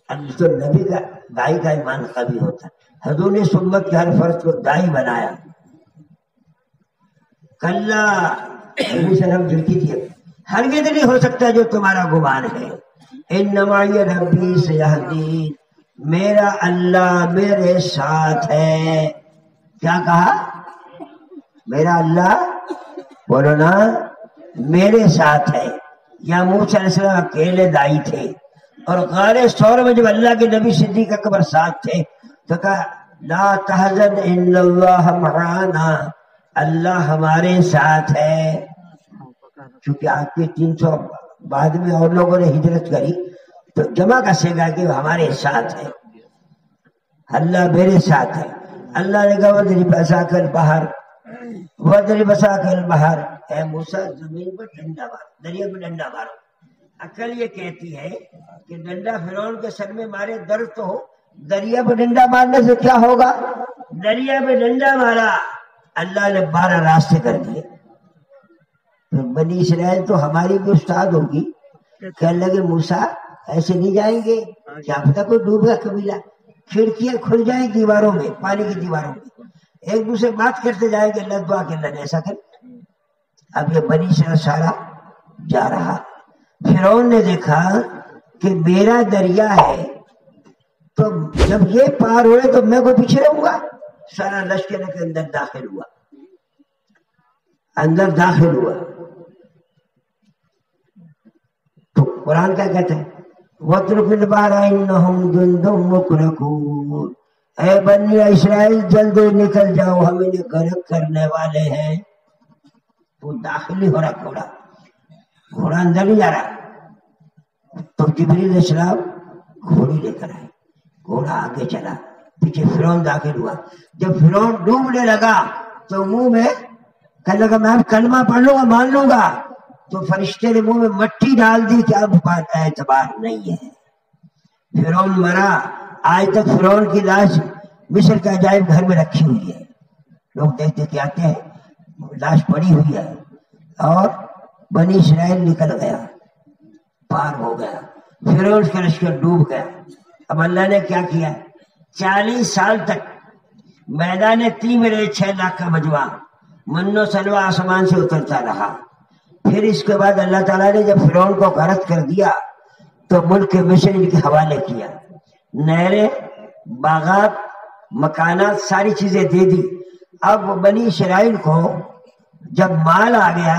اب تو نبی کا دائی کا ایمان قوی ہوتا ہے، حضور نے سنت کے ہر فرد کو دائی بنایا۔ کلا ہم جھڑکی تھی، ہرگز نہیں ہو سکتا جو تمہارا گمان ہے۔ انما ربی سیہدین، میرا اللہ میرے ساتھ ہے۔ کیا کہا؟ میرا اللہ، بولو نا، میرے ساتھ ہے۔ یا موسیٰ علیہ السلام اکیلے دائی تھے، اور غار ثور میں جب اللہ کے نبی صدیق اکبر ساتھ تھے تو کہا لا تحزن ان اللہ معنا، اللہ ہمارے ساتھ ہے۔ چونکہ آپ کے 300 بعد میں اور لوگوں نے ہجرت کری تو جمع کسے گا کہ ہمارے ساتھ ہے، اللہ میرے ساتھ ہے۔ اللہ نے کہا وَاضْرِبْ عَصَاكَ الْبَحْرَ وَاضْرِبْ عَصَاكَ الْبَحْرَ، اے موسیٰ زمین پر ڈنڈا مارو، دریا میں ڈنڈا مارو۔ عقل یہ کہتی ہے کہ ڈنڈا فرعون کے سر میں مارے درد تو ہو، دریا پہ ڈنڈا مارنے سے کیا ہوگا؟ دریا پہ ڈنڈا مارا، اللہ نے 12 راستے کر دیے۔ تو بنی اسرائیل تو ہماری بھی استاد ہوگی، کہنے لگے موسیٰ ایسے نہیں جائیں گے، کیا پتہ کوئی ڈوب گیا قبیلہ، کھڑکیاں کھل جائیں دیواروں میں، پانی کی دیواروں میں، ایک دوسرے بات کرتے جائیں گے، اللہ دعا کے اللہ نے ایسا کر۔ اب یہ بنی اسرائیل سارا جا رہا، فرعون نے دیکھا کہ میرا دریا ہے، تو جب یہ پار ہوئے تو میں کوئی پیچھے رہوں گا، سارا لشکر کے اندر داخل ہوا، اندر داخل ہوا۔ تو قرآن کیا کہتا ہے، وَاتْرُكِ الْبَحْرَ إِنَّهُمْ جُنْدٌ مُّغْرَقُونَ، اے بنی اسرائیل جلدی نکل جاؤ، ہم انہیں غرق کرنے والے ہیں۔ تو داخل ہی ہو رہا گھوڑا اندر نہیں جا رہا۔ تو جبریل علیہ السلام گھوڑی لے کر آئے، گھوڑا آگے چلا، پیچھے فرعون داخل ہوا۔ جب فرعون ڈوبنے لگا تو منہ میں کہنے لگا میں کلمہ پڑھ لوں گا، مان لوں گا، تو فرشتے نے منہ میں مٹی ڈال دی کہ اب اعتبار نہیں ہے۔ فرعون مرا، آج تک فرعون کی لاش مصر کے عجائب گھر میں رکھی ہوئی ہے، لوگ دیکھتے کہ آتے ہیں لاش پڑی ہوئی ہے۔ اور بنی اسرائیل نکل گیا، پار ہو گیا، فرعون کا لشکر ڈوب گیا۔ اب اللہ نے کیا کیا، 40 سال تک میدان تیم میں رہے 6 لاکھ کا مجمع، من و سلوہ آسمان سے اترتا رہا۔ پھر اس کے بعد اللہ تعالیٰ نے جب فرعون کو غرق کر دیا تو ملک مصر ان کے حوالے کیا، نہریں، باغات، مکانات، ساری چیزیں دے دی۔ اب بنی اسرائیل کو جب مال آ گیا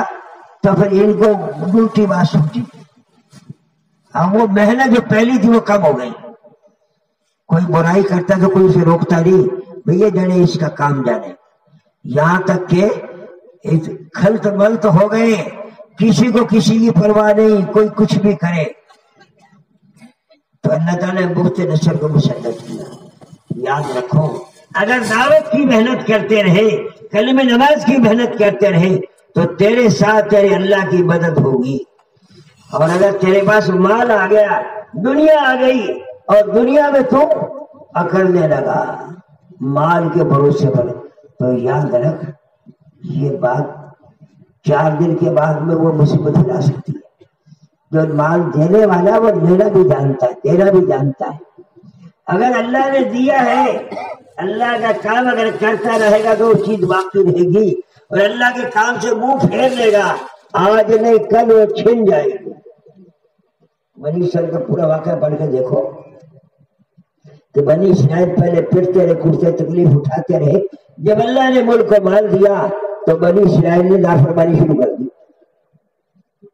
تو پھر ان کو الٹی بات سوچی، اب وہ محنت جو پہلی تھی وہ کم ہو گئی۔ کوئی برائی کرتا تو کوئی اسے روکتا نہیں، بھئی جانے اس کا کام جانے، یہاں تک کہ کھلت ملت ہو گئے، کسی کو کسی کی پرواہ نہیں، کوئی کچھ بھی کرے۔ تو اللہ تعالیٰ نے بخت نصر کو مسلط کیا۔ یاد رکھو، اگر دعوت کی محنت کرتے رہے، کلمہ نماز کی محنت کرتے رہے تو تیرے ساتھ تیرے اللہ کی مدد ہوگی۔ اور اگر تیرے پاس مال آ گیا، دنیا آ گئی، اور دنیا میں تو اکڑنے لگا مال کے بھروسے پر، تو یاد رکھ یہ بات 4 دن کے بعد میں وہ مصیبت لا سکتی ہے۔ جو مال دینے والا وہ لینا بھی جانتا ہے، دینا بھی جانتا ہے۔ اگر اللہ نے دیا ہے، اللہ کا کام اگر کرتا رہے گا تو وہ چیز باقی رہے گی، اور اللہ کے کام سے منہ پھیر لے گا، آج نہیں کل وہ چھن جائے گی۔ بنی اسرائیل کا پورا واقعہ پڑھ کے دیکھو کہ بنی اسرائیل پہلے پھرتے رہے، کھڑتے، تکلیف اٹھاتے رہے، جب اللہ نے ملک کو مال دیا تو بنی اسرائیل نے نافرمانی شروع کر دی۔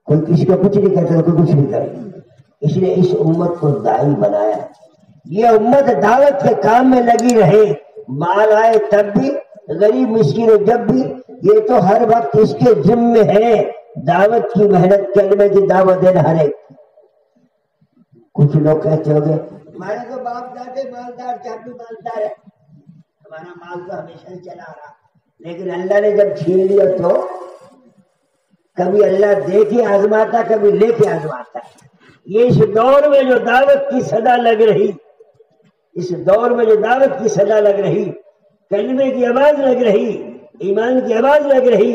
کوئی کسی کو کچھ نہیں کرتا، کوئی کچھ نہیں کرے، اس نے اس امت کو داعی بنایا۔ یہ امت دعوت کے کام میں لگی رہے، مال آئے تب بھی، غریب مسکین ہو جب بھی، یہ تو ہر وقت اس کے ذمے ہے دعوت کی محنت، کلمے کی دعوت دینا ہر ایک۔ کچھ لوگ کہتے ہو گے ہمارے تو باپ دادے مالدار، چاچو مالدار ہے، ہمارا مال تو ہمیشہ چلا رہا، لیکن اللہ نے جب چھین لیا تو کبھی اللہ دے کے آزماتا، کبھی لے کے آزماتا ہے۔ یہ اس دور میں جو دعوت کی صدا لگ رہی، اس دور میں جو دعوت کی صدا لگ رہی، کلمے کی آواز لگ رہی، ایمان کی آواز لگ رہی،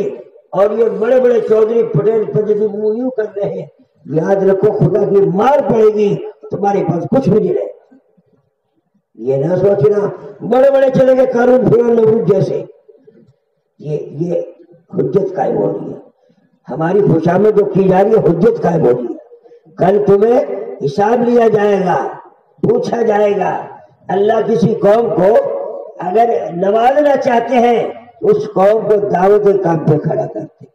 اور یہ بڑے بڑے چودھری پٹیل پنجابی منہ یوں کر رہے ہیں، یاد رکھو خدا کی مار پڑے گی، تمہارے پاس کچھ بھی نہیں رہے۔ یہ نہ سوچنا بڑے بڑے چلے گئے قارون فرعون نمرود جیسے، یہ حجت قائم ہو رہی ہے، ہماری خوشامد جو کی جا رہی ہے حجت قائم ہو رہی ہے۔ کل تمہیں حساب لیا جائے گا، پوچھا جائے گا۔ اللہ کسی قوم کو اگر نوازنا چاہتے ہیں، اس قوم کو دعوت کے کام پہ کھڑا کرتے،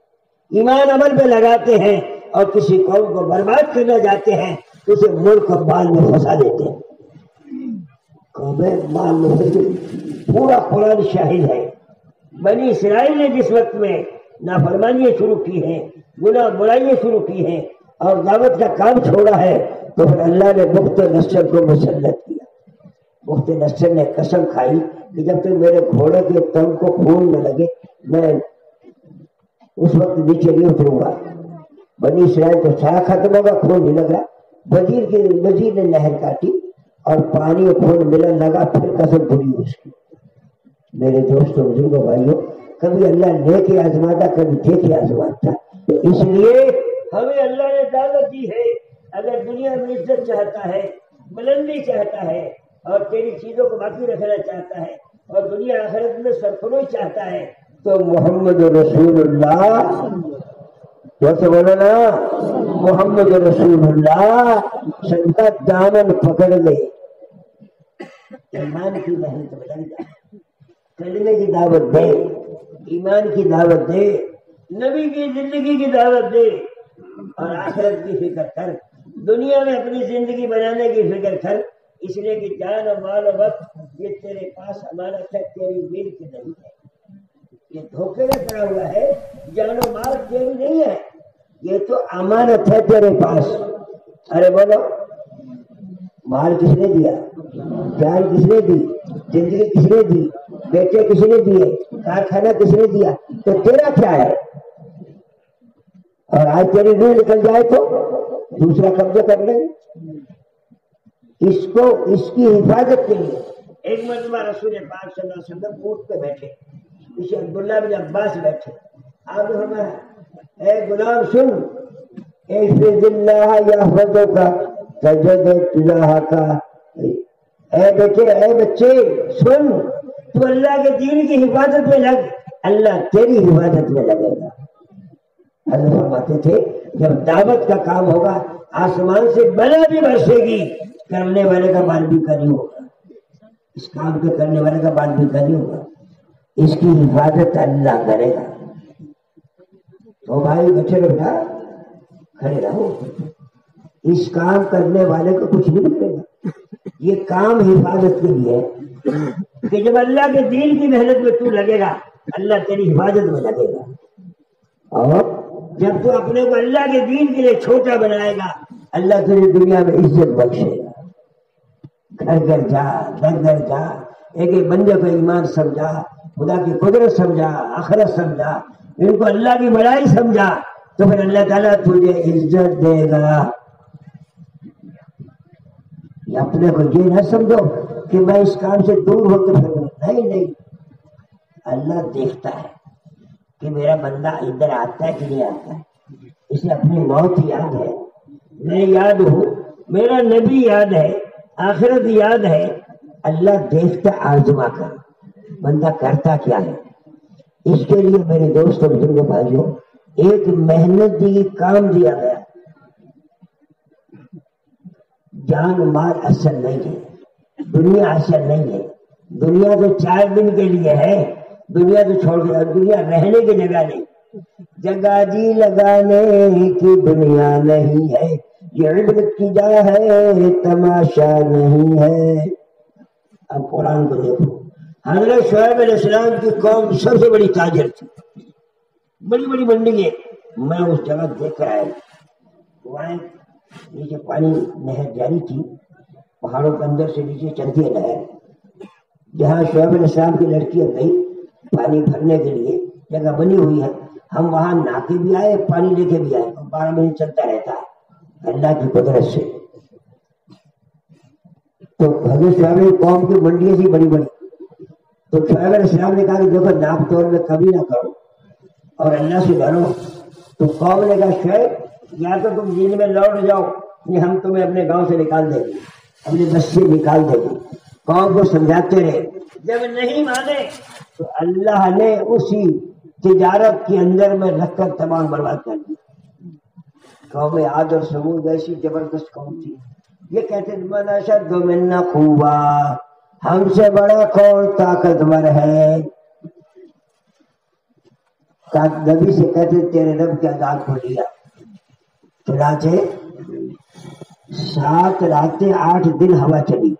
ایمان عمل پہ لگاتے ہیں، اور کسی قوم کو برباد کرنا چاہتے ہیں تو اسے ملک اور مال میں پھنسا دیتے ہیں۔ قومیں مال میں پھنسی، پورا قرآن شاہد ہے۔ بنی اسرائیل نے جس وقت میں نافرمانیاں شروع کی ہیں، گناہ برائیاں شروع کی ہیں، اور دعوت کا کام چھوڑا ہے، تو پھر اللہ نے بخت نصر کو مسلط کیا۔ بخت نصر نے قسم کھائی کہ جب تک میرے گھوڑے کے تن کو خون نہ لگے میں اس وقت نیچے نہیں اتروں گا۔ بنی اسرائیل کو سارا ختم ہوگا، خون نہیں لگ رہا۔ وزیر نے نہر کاٹی اور پانی اور خون ملن لگا، پھر قسم پوری اس کی۔ میرے دوستوں بزرگوں بھائیوں، کبھی اللہ لے کے آزماتا، کبھی دے کے آزماتا۔ اس لیے ہمیں اللہ نے دعوت دی ہے، اگر دنیا میں عزت چاہتا ہے، بلندی چاہتا ہے، اور تیری چیزوں کو باقی رکھنا چاہتا ہے، اور دنیا آخرت میں سرفروش چاہتا ہے، تو محمد رسول اللہ، جیسے بولو نا، محمد رسول اللہ سب کا دامن پکڑ لے، ایمان کی محنت بدل جائے، کلمے کی دعوت دے، ایمان کی دعوت دے، نبی کی زندگی کی دعوت دے، اور آخرت کی فکر کر، دنیا میں اپنی زندگی بنانے کی فکر کر، اس لیے کہ جان و مال و وقت یہ تیرے پاس امانت ہے، تیری ملک نہیں ہے، یہ دھوکے میں پڑا ہوا ہے، جان و مال تیری نہیں ہے، یہ تو امانت ہے تیرے پاس۔ ارے بولو، مال کس نے دیا؟ جان کس نے دی؟ زندگی کس نے دی؟ بیٹے کس نے دیے؟ کارخانہ کس نے دیا؟ تو تیرا کیا ہے؟ اور آج تیری روح نکل جائے تو دوسرا قبضہ کر لیں۔ اس کو، اس کی حفاظت کے لیے ایک مرتبہ رسول پاک صلی اللہ علیہ وسلم اونٹ پہ بیٹھے، پیچھے عبداللہ بن عباس بیٹھے، آپ نے فرمایا اے غلام سن، احفظ اللہ یحفظک تجد تجاہک، اے بیٹے، اے بچے سن، تو اللہ کے دین کی حفاظت میں لگ، اللہ تیری حفاظت میں لگے گا۔ حضرت فرماتے تھے جب دعوت کا کام ہوگا آسمان سے بلا بھی برسے گی، کرنے والے کا بال بھی نہیں ہوگا، اس کام کے کرنے والے کا بال بھی نہیں ہوگا، اس کی حفاظت اللہ کرے گا۔ تو بھائی بچے بیٹا کھڑے رہو، اس کام کرنے والے کو کچھ نہیں ملے گا، یہ کام حفاظت کے لیے ہے کہ جب اللہ کے دین کی محنت میں تو لگے گا اللہ تیری حفاظت میں لگے گا، اور جب تو اپنے کو اللہ کے دین کے لیے چھوٹا بنائے گا اللہ تیری دنیا میں عزت بخشے گا۔ گھر گھر جا، گھر گھر جا، ایک ایک بندے کو ایمان سمجھا، خدا کی قدرت سمجھا، آخرت سمجھا، ان کو اللہ کی بڑائی سمجھا، تو پھر اللہ تعالیٰ تجھے عزت دے گا۔ یہ اپنے کو یہ نہ سمجھو کہ میں اس کام سے دور ہو کے پھر نہیں، نہیں، اللہ دیکھتا ہے کہ میرا بندہ ادھر آتا ہے کہ نہیں آتا ہے، اسے اپنی موت یاد ہے، میں یاد ہوں، میرا نبی یاد ہے، آخرت یاد ہے، اللہ دیکھتا آزما کر بندہ کرتا کیا ہے۔ اس کے لیے میرے دوست اور بزرگ بھائیوں ایک محنت دی، کام دیا گیا۔ جان مال اصل نہیں ہے، دنیا اصل نہیں ہے، دنیا تو 4 دن کے لیے ہے، دنیا تو چھوڑ کے، دنیا رہنے کی جگہ نہیں، جگہ جی لگانے کی دنیا نہیں ہے، یہ عبرت کی جا ہے تماشا نہیں ہے۔ اب قرآن کو دیکھو، حضرت شعیب علیہ السلام کی قوم سب سے بڑی تاجر تھی، بڑی بڑی منڈی ہے، میں اس جگہ دیکھ کر آیا، وہاں نیچے پانی نہر جاری تھی، پہاڑوں کے اندر سے نیچے چلتی ہے نہر، جہاں شعیب علیہ السلام کی لڑکیاں گئی پانی بھرنے کے لیے جگہ بنی ہوئی ہے، ہم وہاں نہا کے بھی آئے، پانی لے کے بھی آئے، 12 مہینے چلتا رہتا ہے اللہ کی قدرت سے۔ تو حضرت شعیب کی قوم کی منڈیاں تھی بڑی بڑی، تو شعیب علیہ السلام نے کہا کہ دیکھو ناپ توڑ میں کبھی نہ کرو اور اللہ سے ڈرو۔ تو قوم نے کہا شعیب یا تو تم دین میں لوٹ جاؤ، نہیں ہم تمہیں اپنے گاؤں سے نکال دیں گے، اپنی بستی سے نکال دیں گے۔ قوم کو سمجھاتے رہے، جب نہیں مانے تو اللہ نے اسی تجارت کے اندر میں رکھ کر تمام برباد کر دیا۔ قوم عاد اور ثمود ایسی زبردست قوم تھی، یہ کہتے من اشد منا قوہ، ہم سے بڑا کون طاقتور ہے؟ نبی سے کہتے تیرے رب کے عذاب کو لیا، چنانچہ 7 راتیں 8 دن ہوا چلی،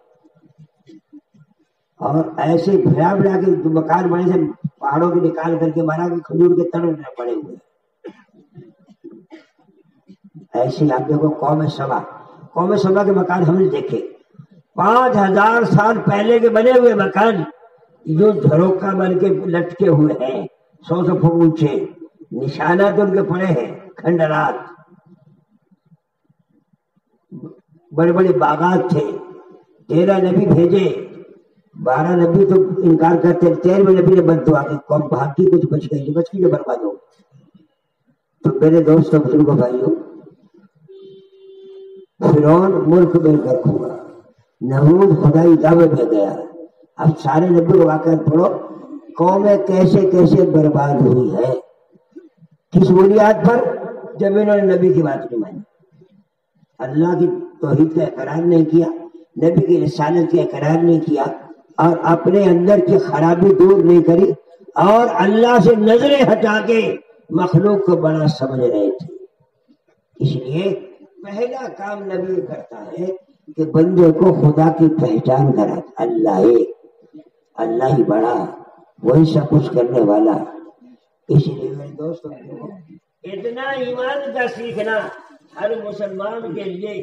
اور ایسے بھرا بھرا کے مکان بنے سے پہاڑوں کے نکال کر کے مارا کہ کھجور کے تڑے پڑے ہوئے۔ ایسے آپ دیکھو قوم سبا کے مکان ہم نے دیکھے، 5000 سال پہلے کے بنے ہوئے مکان جو جھروکا بن کے لٹکے ہوئے ہیں، 100 فٹ اونچے، نشانات ان کے پڑے ہیں، کھنڈرات، بڑے بڑے باغات تھے۔ 13 نبی بھیجے، 12 نبی تو انکار کرتے، 13ویں نبی نے بد دعا کی، قوم باقی کچھ بچ گئی، جو بچ گئی جو برباد ہو۔ تو میرے دوستوں بزرگوں بھائیوں، فرعون ملک میں غرق ہوا، نمرود خدائی دعوے میں گیا۔ اب سارے نبی کو واقعات پڑھو، قومیں کیسے کیسے برباد ہوئی ہے، کس بنیاد پر؟ جب انہوں نے نبی کی بات نہیں مانی، اللہ کی توحید کا اقرار نہیں کیا، نبی کی رسالت کا اقرار نہیں کیا، اور اپنے اندر کی خرابی دور نہیں کری، اور اللہ سے نظریں ہٹا کے مخلوق کو بڑا سمجھ رہے تھے۔ اس لیے پہلا کام نبی کرتا ہے کہ بندے کو خدا کی پہچان کراتا، اللہ ایک، اللہ ہی بڑا، وہی سب کچھ کرنے والا۔ اس لیے میرے دوستوں، اتنا ایمان کا سیکھنا ہر مسلمان کے لیے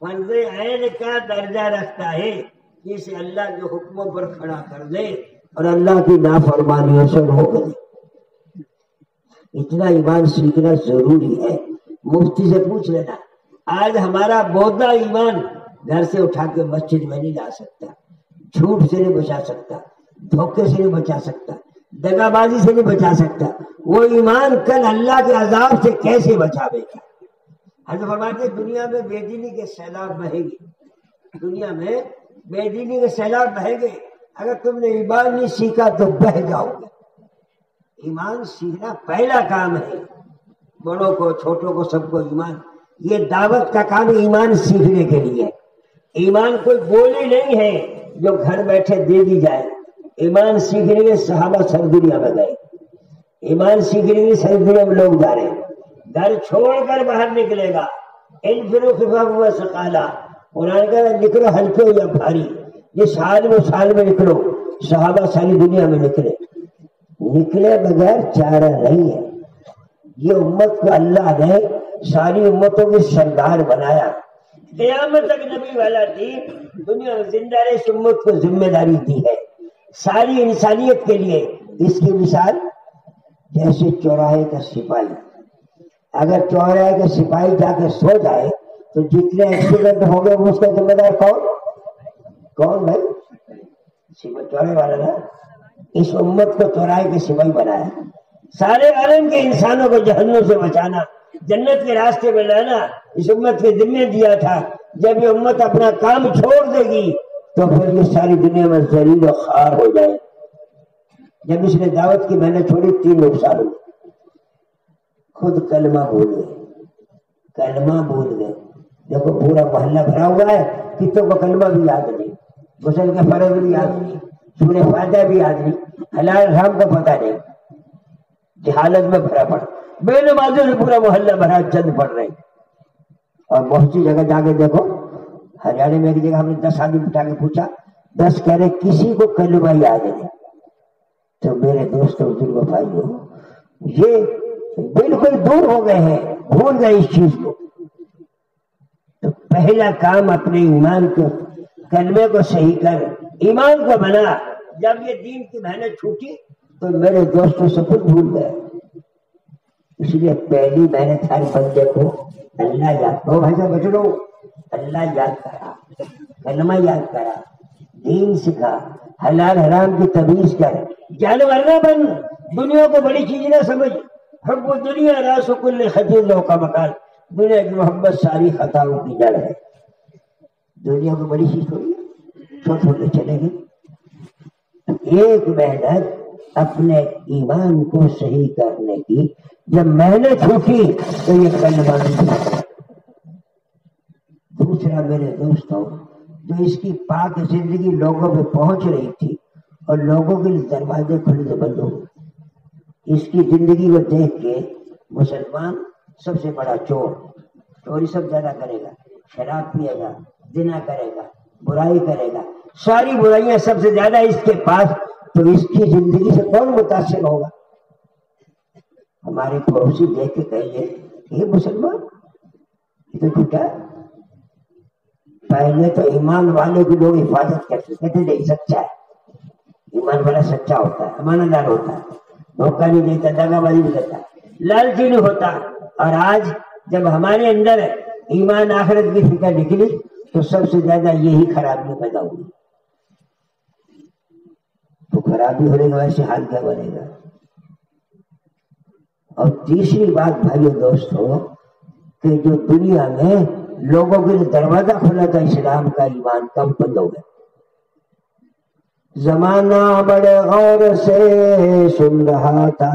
فرض عین کا درجہ رکھتا ہے، جسے اللہ کے حکموں پر کھڑا کر دے اور اللہ کی نافرمانیوں سے روک دے۔ اتنا ایمان سیکھنا ضروری ہے۔ مفتی سے پوچھ لینا، آج ہمارا بودا ایمان گھر سے اٹھا کے مسجد میں نہیں لا سکتا، جھوٹ سے نہیں بچا سکتا، دھوکے سے نہیں بچا سکتا، دغا بازی سے نہیں بچا سکتا، وہ ایمان کل اللہ کے عذاب سے کیسے بچاوے گا؟ حضرت فرماتے ہیں دنیا میں بے دینی کے سیلاب بہے گے، دنیا میں بے دینی کے سیلاب بہے گے، اگر تم نے ایمان نہیں سیکھا تو بہہ جاؤ گے۔ ایمان سیکھنا پہلا کام ہے، بڑوں کو چھوٹوں کو سب کو ایمان، یہ دعوت کا کام ایمان سیکھنے کے لیے۔ ایمان کوئی بولی نہیں ہے جو گھر بیٹھے دے دی جائے۔ ایمان سیکھنے کے صحابہ سر دنیا میں گئے، ایمان سیکھنے کے سر دنیا میں لوگ جا رہے ہیں، گھر چھوڑ کر باہر نکلے گا۔ انفروا خفافا وثقالا، قرآن کا نکلو ہلکے یا بھاری، جس حال میں اس حال میں نکلو۔ صحابہ ساری دنیا میں نکلے بغیر چارہ نہیں ہے۔ یہ امت کو اللہ نے ساری امتوں کی سردار بنایا، قیامت تک نبی والا دین دنیا میں زندہ رہے، اس امت کو ذمہ داری دی ہے ساری انسانیت کے لیے۔ اس کی مثال جیسے چوراہے کا سپاہی، اگر چوراہے کا سپاہی جا کے سو جائے تو جتنے ایکسیڈنٹ ہو گئے اس کا ذمہ دار کون بھائی؟ چوراہے والا نا۔ اس امت کو چوراہے کے سپاہی بنایا، سارے عالم کے انسانوں کو جہنم سے بچانا، جنت کے راستے میں لانا اس امت کے ذمہ دیا تھا۔ جب یہ امت اپنا کام چھوڑ دے گی تو پھر یہ ساری دنیا میں ذلیل و خوار ہو جائے۔ جب اس نے دعوت کی محنت چھوڑی 3 نقصان ہوئے، خود کلمہ بھول گئے۔ دیکھو پورا محلہ بھرا ہوا ہے، کتوں کو کلمہ بھی یاد نہیں، غسل کا فرض بھی یاد نہیں، سورہ فاتحہ بھی یاد نہیں، حلال حرام کا پتہ نہیں، جہالت میں بھرا پڑا، بے نمازوں سے پورا محلہ بھرا، چند پڑھ رہے۔ اور بہت سی جگہ جا کے دیکھو، ہریانے میں ایک جگہ ہم نے 10 آدمی بٹھا کے پوچھا، 10 کہہ رہے کسی کو کلمہ یاد نہیں۔ تو میرے دوستوں بزرگوں بھائیوں، یہ بالکل دور ہو گئے ہیں، بھول گئے اس چیز کو۔ تو پہلا کام اپنے ایمان کو، کلمے کو صحیح کر، ایمان کو بنا۔ جب یہ دین کی محنت چھوٹی تو میرے دوستوں سے کچھ بھول گئے۔ اس لیے پہلی محنت ہر بندے کو اللہ یاد کرو، بھائی صاحب بچڑو، اللہ یاد کرا، کلمہ یاد کرا، دین سکھا، حلال حرام کی تمیز کر، جانور نہ بن، دنیا کو بڑی چیز نہ سمجھ۔ حب دنیا راس کل خطیر لو کا مکان، دنیا کی محبت ساری خطاؤں کی جڑ ہے۔ دنیا کو بڑی چیز تھوڑی چھوٹے چلے گی۔ ایک محنت اپنے ایمان کو صحیح کرنے کی، جب محنت چھوٹی تو یہ کلمہ نہیں۔ دوسرا میرے دوستوں، جو اس کی پاک زندگی لوگوں پہ پہنچ رہی تھی اور لوگوں کے لیے دروازے کھلنے بند ہو گئے، اس کی زندگی کو دیکھ کے مسلمان سب سے بڑا چوری سب زیادہ کرے گا، شراب پیے گا، زنا کرے گا، برائی کرے گا، ساری برائیاں سب سے زیادہ اس کے پاس، تو اس کی زندگی سے کون متاثر ہوگا؟ ہمارے پڑوسی دیکھ کے کہیں گے یہ مسلمان یہ تو جھوٹا ہے۔ پہلے تو ایمان والے کی لوگ حفاظت کرتے، کہتے نہیں سچا ہے، ایمان والا سچا ہوتا ہے، امانت دار ہوتا ہے، دھوکہ نہیں دیتا، دغا بازی نہیں کرتا، لالچی نہیں ہوتا۔ اور آج جب ہمارے اندر ایمان آخرت کی فکر نکلی تو سب سے زیادہ یہی خرابی پیدا ہوئی۔ تو خرابی ہونے کا ویسے حال کیا بنے گا؟ اور تیسری بات بھائیو دوستو کہ جو دنیا میں لوگوں کے لیے دروازہ کھلا تھا اسلام کا، ایمان کم بند ہو گیا. زمانہ بڑے غور سے سن رہا تھا،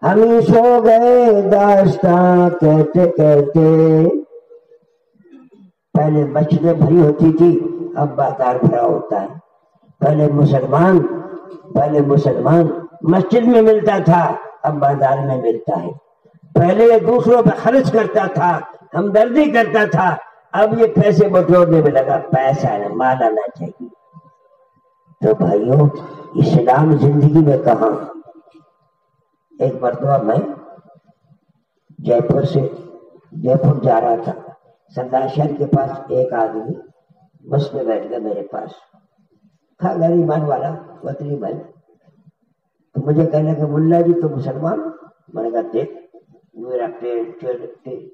ہم ہی سو گئے داستاں کہتے کہتے. پہلے مسجدیں بھری ہوتی تھی، اب بازار بھرا ہوتا ہے. پہلے مسلمان مسجد میں ملتا تھا، اب بازار میں ملتا ہے. پہلے یہ دوسروں پہ خرچ کرتا تھا، ہمدردی کرتا تھا، اب یہ پیسے بٹورنے میں لگا. پیسہ ہے، مال آنا چاہیے. تو بھائیوں اسلام زندگی میں کہاں. ایک مرتبہ میں جے پور جا رہا تھا، سردار شہر کے پاس ایک آدمی بس میں بیٹھ گیا میرے پاس، تھا غریبان والا وطنی بھائی. تو مجھے کہنے کہ ملا جی تو مسلمان. میں نے کہا دیکھ میرا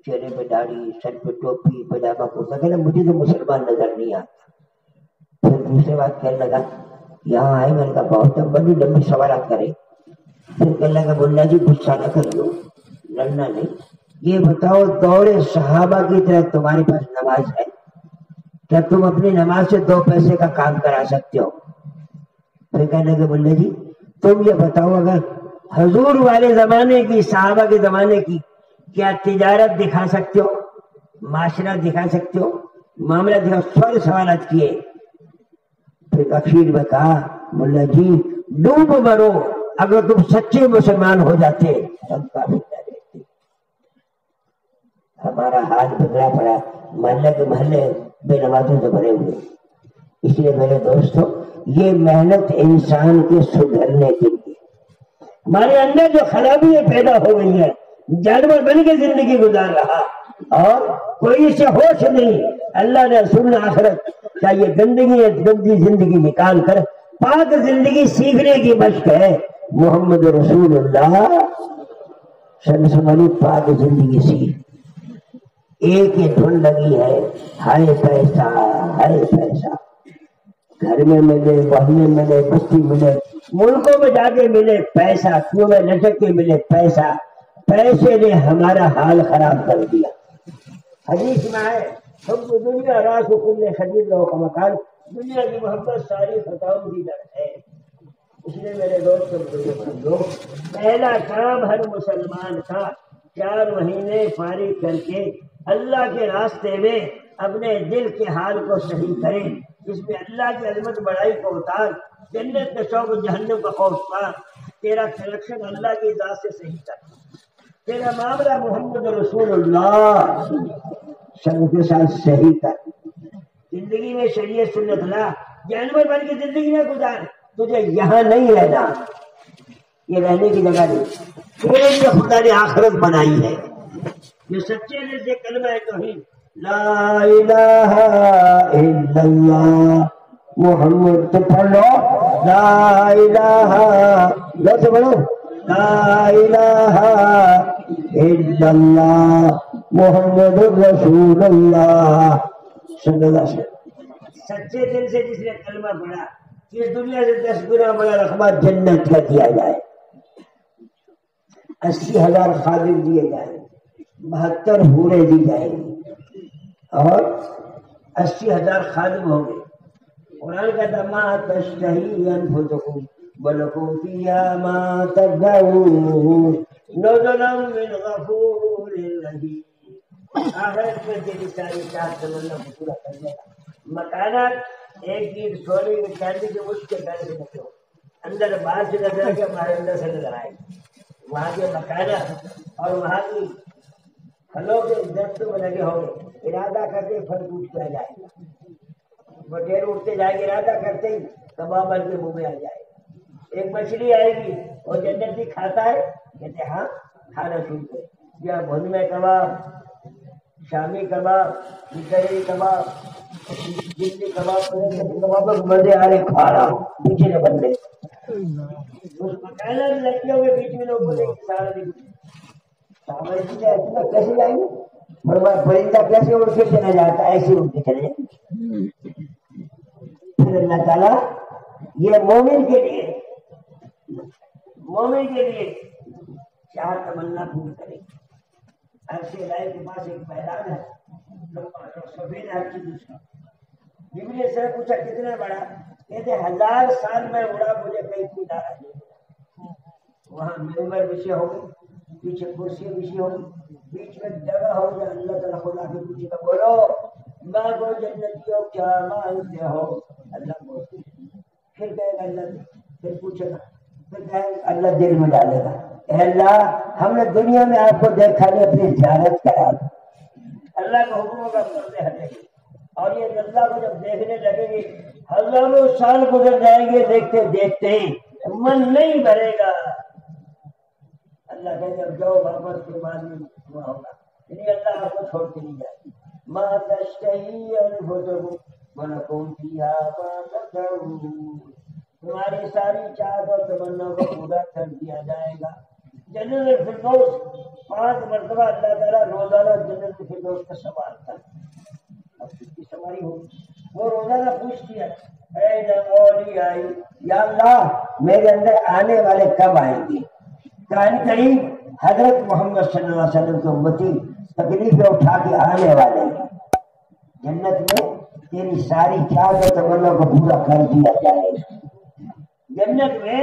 چہرے پہ داڑھی، سر پہ ٹوپی، پاجامہ کرتا. کہنا مجھے تو مسلمان نظر نہیں آتا. پھر دوسری بات کہنے لگا یہاں آئے. میں نے کہا بہت بڑی لمبی سوالات کرے. پھر کہنے لگا ملا جی غصہ نہ کر لو، لڑنا نہیں. یہ بتاؤ دور صحابہ کی طرح تمہارے پاس نماز ہے کیا؟ تم اپنی نماز سے 2 پیسے کا کام کرا سکتے ہو؟ پھر کہنے لگے ملا جی تم یہ بتاؤ اگر حضور والے زمانے کی، صحابہ کے زمانے کی، کیا تجارت دکھا سکتے ہو، معاشرہ دکھا سکتے ہو، معاملہ دکھا؟ سارے سوالات کیے. پھر اخیر میں کہا ملا جی ڈوب مرو، اگر تم سچے مسلمان ہو جاتے تب کافی نہ رہتے. ہمارا حال بدلا پڑا، محلے کے محلے بے نمازوں سے بھرے ہوئے. اس لیے میرے دوستوں یہ محنت انسان کے سدھرنے کے لیے. ہمارے اندر جو خرابیاں پیدا ہو گئی ہیں، جانور بن کے زندگی گزار رہا اور کوئی اسے ہوش نہیں. اللہ نے رسول آخرت کا یہ گندگی ہے، گندی زندگی نکال کر پاک زندگی سیکھنے کی مشق ہے. محمد رسول اللہ صلی اللہ علیہ وسلم پاک زندگی سیکھ. ایک ہی دھن لگی ہے، ہائے پیسہ ہائے پیسہ. گھر میں ملے، باہر میں ملے، بستی ملے، ملکوں میں جا کے ملے پیسہ، کنویں میں لٹک کے ملے پیسہ. پیسے نے ہمارا حال خراب کر دیا. حدیث میں ہے سب دنیا راس کل خدیر لو کا مکان. دنیا کی محبت ساری فتاؤں کی در ہے. اس لیے میرے دوست لوگ پہلا کام ہر مسلمان کا 4 مہینے فارغ کر کے اللہ کے راستے میں اپنے دل کے حال کو صحیح کریں. جس میں اللہ کی عظمت بڑائی کو اتار، جنت کا شوق، جہنم کا خوف پا. تیرا کنیکشن اللہ کی ذات سے صحیح کر، تیرا معاملہ محمد رسول اللہ سب کے ساتھ صحیح کر. زندگی میں شریعت سنت لا، جانور بن کی زندگی میں گزار. تجھے یہاں نہیں رہنا، یہ رہنے کی جگہ نہیں. تیرے لیے خدا نے آخرت بنائی ہے. جو سچے دل سے کلمہ توحید لا الہ الا اللہ محمد تو پڑھ لو. لا الہ سے بولو لا الہ الا اللہ محمد رسول اللہ صلی اللہ علیہ وسلم. سچے دل سے جس نے کلمہ پڑھا، اس دنیا سے 10 گنا بڑا رقبہ جنت کا دیا جائے. 80,000 خادم دیے جائیں، 72 حوریں دی جائیں گی اور 80,000 خادم ہوں گے. قرآن کا دما تشتہی انفسکم ولکم فیہا ما تدعون نزلا من غفور رحیم. آخرت میں تیری ساری چاہت تمنا کو پورا کر دے گا. مکانات ایک چیز سونے کی چاندی کے اس کے گھر سے بچو، اندر باہر سے نظر کے ہمارے اندر سے نظر آئے. وہاں کے مکانات اور وہاں کی پھلوں کے درخت میں لگے ہوں گے، ارادہ کرتے پھل ٹوٹ کیا جائے گا. وہ ڈیر اٹھتے جائے گا، ارادہ کرتے ہی کباب بن کے منہ میں آ جائے گا. ایک مچھلی آئے گی اور جنتی کھاتا ہے، کہتے ہاں کھانا شروع کرے. یا بھن میں کباب، شامی کباب، مٹری کباب، جتنی کباب مزے آ رہے کھا رہا ہوں پیچھے سے بندے. اس مکانہ لڑکیوں کے بیچ میں لوگ بولے سارا دن کیسے جائیں گے؟ پرندہ کیسے اڑ کے چلا جاتا ہے، ایسے اڑ کے چلے جائیں. پھر اللہ تعالیٰ یہ مومن کے لیے کیا تمنا پور کرے. عرش الہی کے پاس ایک میدان ہے سفید ہر چیز اس کا. جبریل سے پوچھا کتنا بڑا؟ کہتے 1000 سال میں اڑا مجھے کہیں کوئی دارا نہیں. وہاں ممبر بچھے ہوں گے, پیچھے کرسی بچھی ہوگی, بیچ میں جگہ ہوگی. اللہ تعالیٰ خدا کے پوچھے گا بولو مانگو جنتیوں کیا مانگتے ہو. اللہ بولتے پھر کہے گا اللہ, پھر پوچھے گا, پھر کہے گا اللہ دل میں ڈالے گا اے اللہ ہم نے دنیا میں آپ کو دیکھا نہیں, اپنی زیارت کرا. اللہ کا حکم ہوگا پردے ہٹے گی, اور یہ اللہ کو جب دیکھنے لگے گی ہزاروں سال گزر جائیں گے دیکھتے دیکھتے من نہیں بھرے گا. اللہ کہے جب جاؤ واپس کے بعد میں ہوا ہوگا, یعنی اللہ آپ کو چھوڑ کے نہیں جائے. ما تشتہی انفسکم ولکم فیہا ما تدعون, تمہاری ساری چاہت اور تمناؤں کو پورا کر دیا جائے گا. جنت الفردوس 5 مرتبہ اللہ تعالیٰ روزانہ جنت الفردوس کا سوال کرتا. اب کس کی سواری ہوگی؟ وہ روزانہ پوچھتی ہے اے اولیاء, یا اللہ میرے اندر آنے والے کب آئیں گے؟ قرآن کریم حضرت محمد صلی اللہ علیہ وسلم کی امتی تکلیفیں اٹھا کے آنے والے ہیں. جنت میں تیری ساری چاہت و تمنا کو پورا کر دیا جائے گا. جنت میں